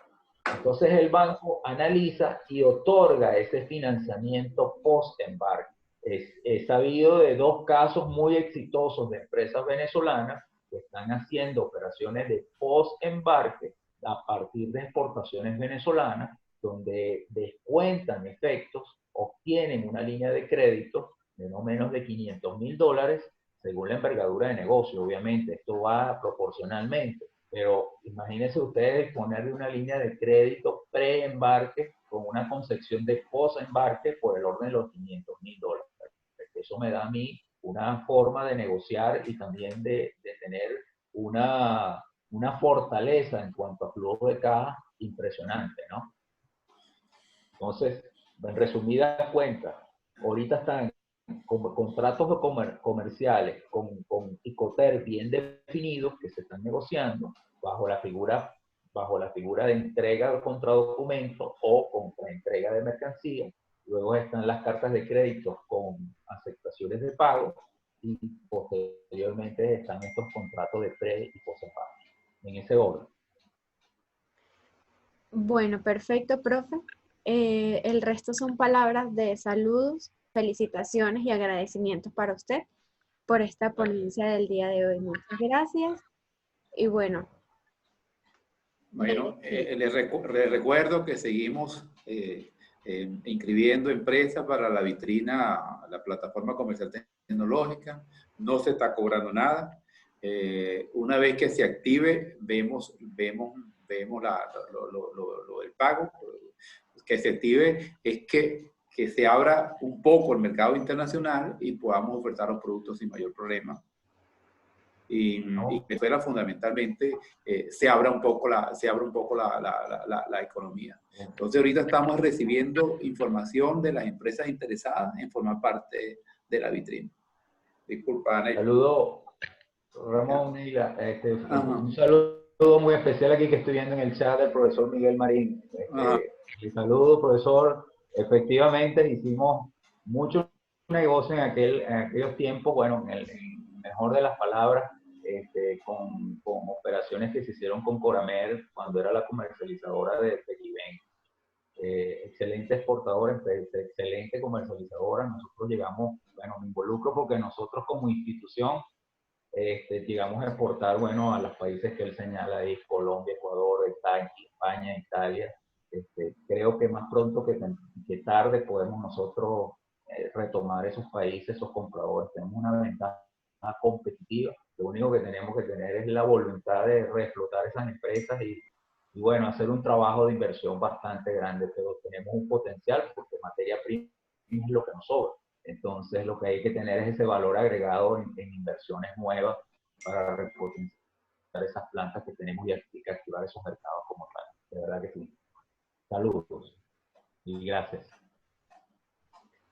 Entonces el banco analiza y otorga ese financiamiento post-embarque. He sabido de 2 casos muy exitosos de empresas venezolanas que están haciendo operaciones de post-embarque a partir de exportaciones venezolanas, donde descuentan efectos, obtienen una línea de crédito de no menos de $500.000 según la envergadura de negocio. Obviamente, esto va proporcionalmente, pero imagínense ustedes ponerle una línea de crédito pre-embarque con una concepción de post-embarque por el orden de los $500.000. Eso me da a mí una forma de negociar y también de tener una fortaleza en cuanto a flujo de caja impresionante, ¿no? Entonces, en resumidas cuentas, ahorita están con contratos comerciales con Icoter bien definidos que se están negociando bajo la figura de entrega contra documento o contra entrega de mercancía. Luego están las cartas de crédito con aceptaciones de pago y posteriormente están estos contratos de pre y post-pago. En ese orden. Bueno, perfecto, profe. El resto son palabras de saludos, felicitaciones y agradecimientos para usted por esta ponencia del día de hoy. Muchas gracias. Y bueno. Les recuerdo que seguimos inscribiendo empresas para la vitrina, la plataforma comercial tecnológica. No se está cobrando nada. Una vez que se active, vemos lo del pago. Que se active es que se abra un poco el mercado internacional y podamos ofertar los productos sin mayor problema. Y que fuera fundamentalmente se abra un poco la economía. Entonces ahorita estamos recibiendo información de las empresas interesadas en formar parte de la vitrina. Disculpa, Neila. Saludo, Ramón, Neila. Un saludo muy especial aquí que estoy viendo en el chat del profesor Miguel Marín. Saludo, profesor. Efectivamente hicimos mucho negocio en aquellos tiempos, bueno, en el mejor de las palabras, con operaciones que se hicieron con Coramer cuando era la comercializadora de Tequiven. Excelente exportadora, excelente comercializadora. Nosotros llegamos, bueno, me involucro porque nosotros como institución llegamos a exportar, bueno, a los países que él señala ahí, Colombia, Ecuador, España, Italia. Creo que más pronto que tarde podemos nosotros retomar esos países, esos compradores. Tenemos una ventaja competitiva. Lo único que tenemos que tener es la voluntad de reexplotar esas empresas y bueno, hacer un trabajo de inversión bastante grande, pero tenemos un potencial porque materia prima es lo que nos sobra. Entonces, lo que hay que tener es ese valor agregado en inversiones nuevas para repotenciar esas plantas que tenemos y activar esos mercados como tal. De verdad que sí. Saludos y gracias.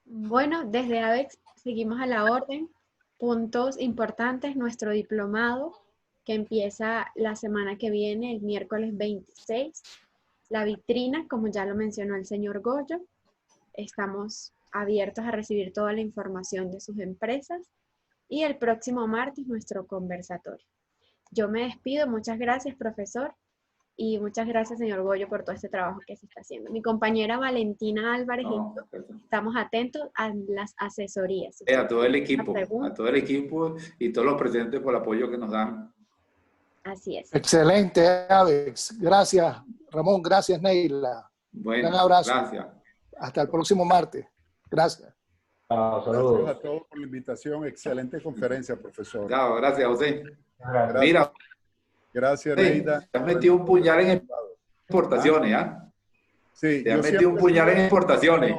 Bueno, desde AVEX seguimos a la orden. Puntos importantes, nuestro diplomado que empieza la semana que viene, el miércoles 26. La vitrina, como ya lo mencionó el señor Goyo. Estamos abiertos a recibir toda la información de sus empresas. Y el próximo martes, nuestro conversatorio. Yo me despido. Muchas gracias, profesor. Y muchas gracias, señor Goyo, por todo este trabajo que se está haciendo. Mi compañera Valentina Álvarez y yo estamos atentos a las asesorías. A todo el equipo y todos los presentes por el apoyo que nos dan. Así es. Excelente, Alex. Gracias, Ramón. Gracias, Neila. Bueno, un abrazo. Gracias. Hasta el próximo martes. Gracias. Saludos. Gracias a todos por la invitación. Excelente conferencia, profesor. Chao, gracias, José. Gracias. Mira. Gracias, Neida. Te has metido un puñal en exportaciones, ¿ah? Sí. Te has metido un puñal en exportaciones.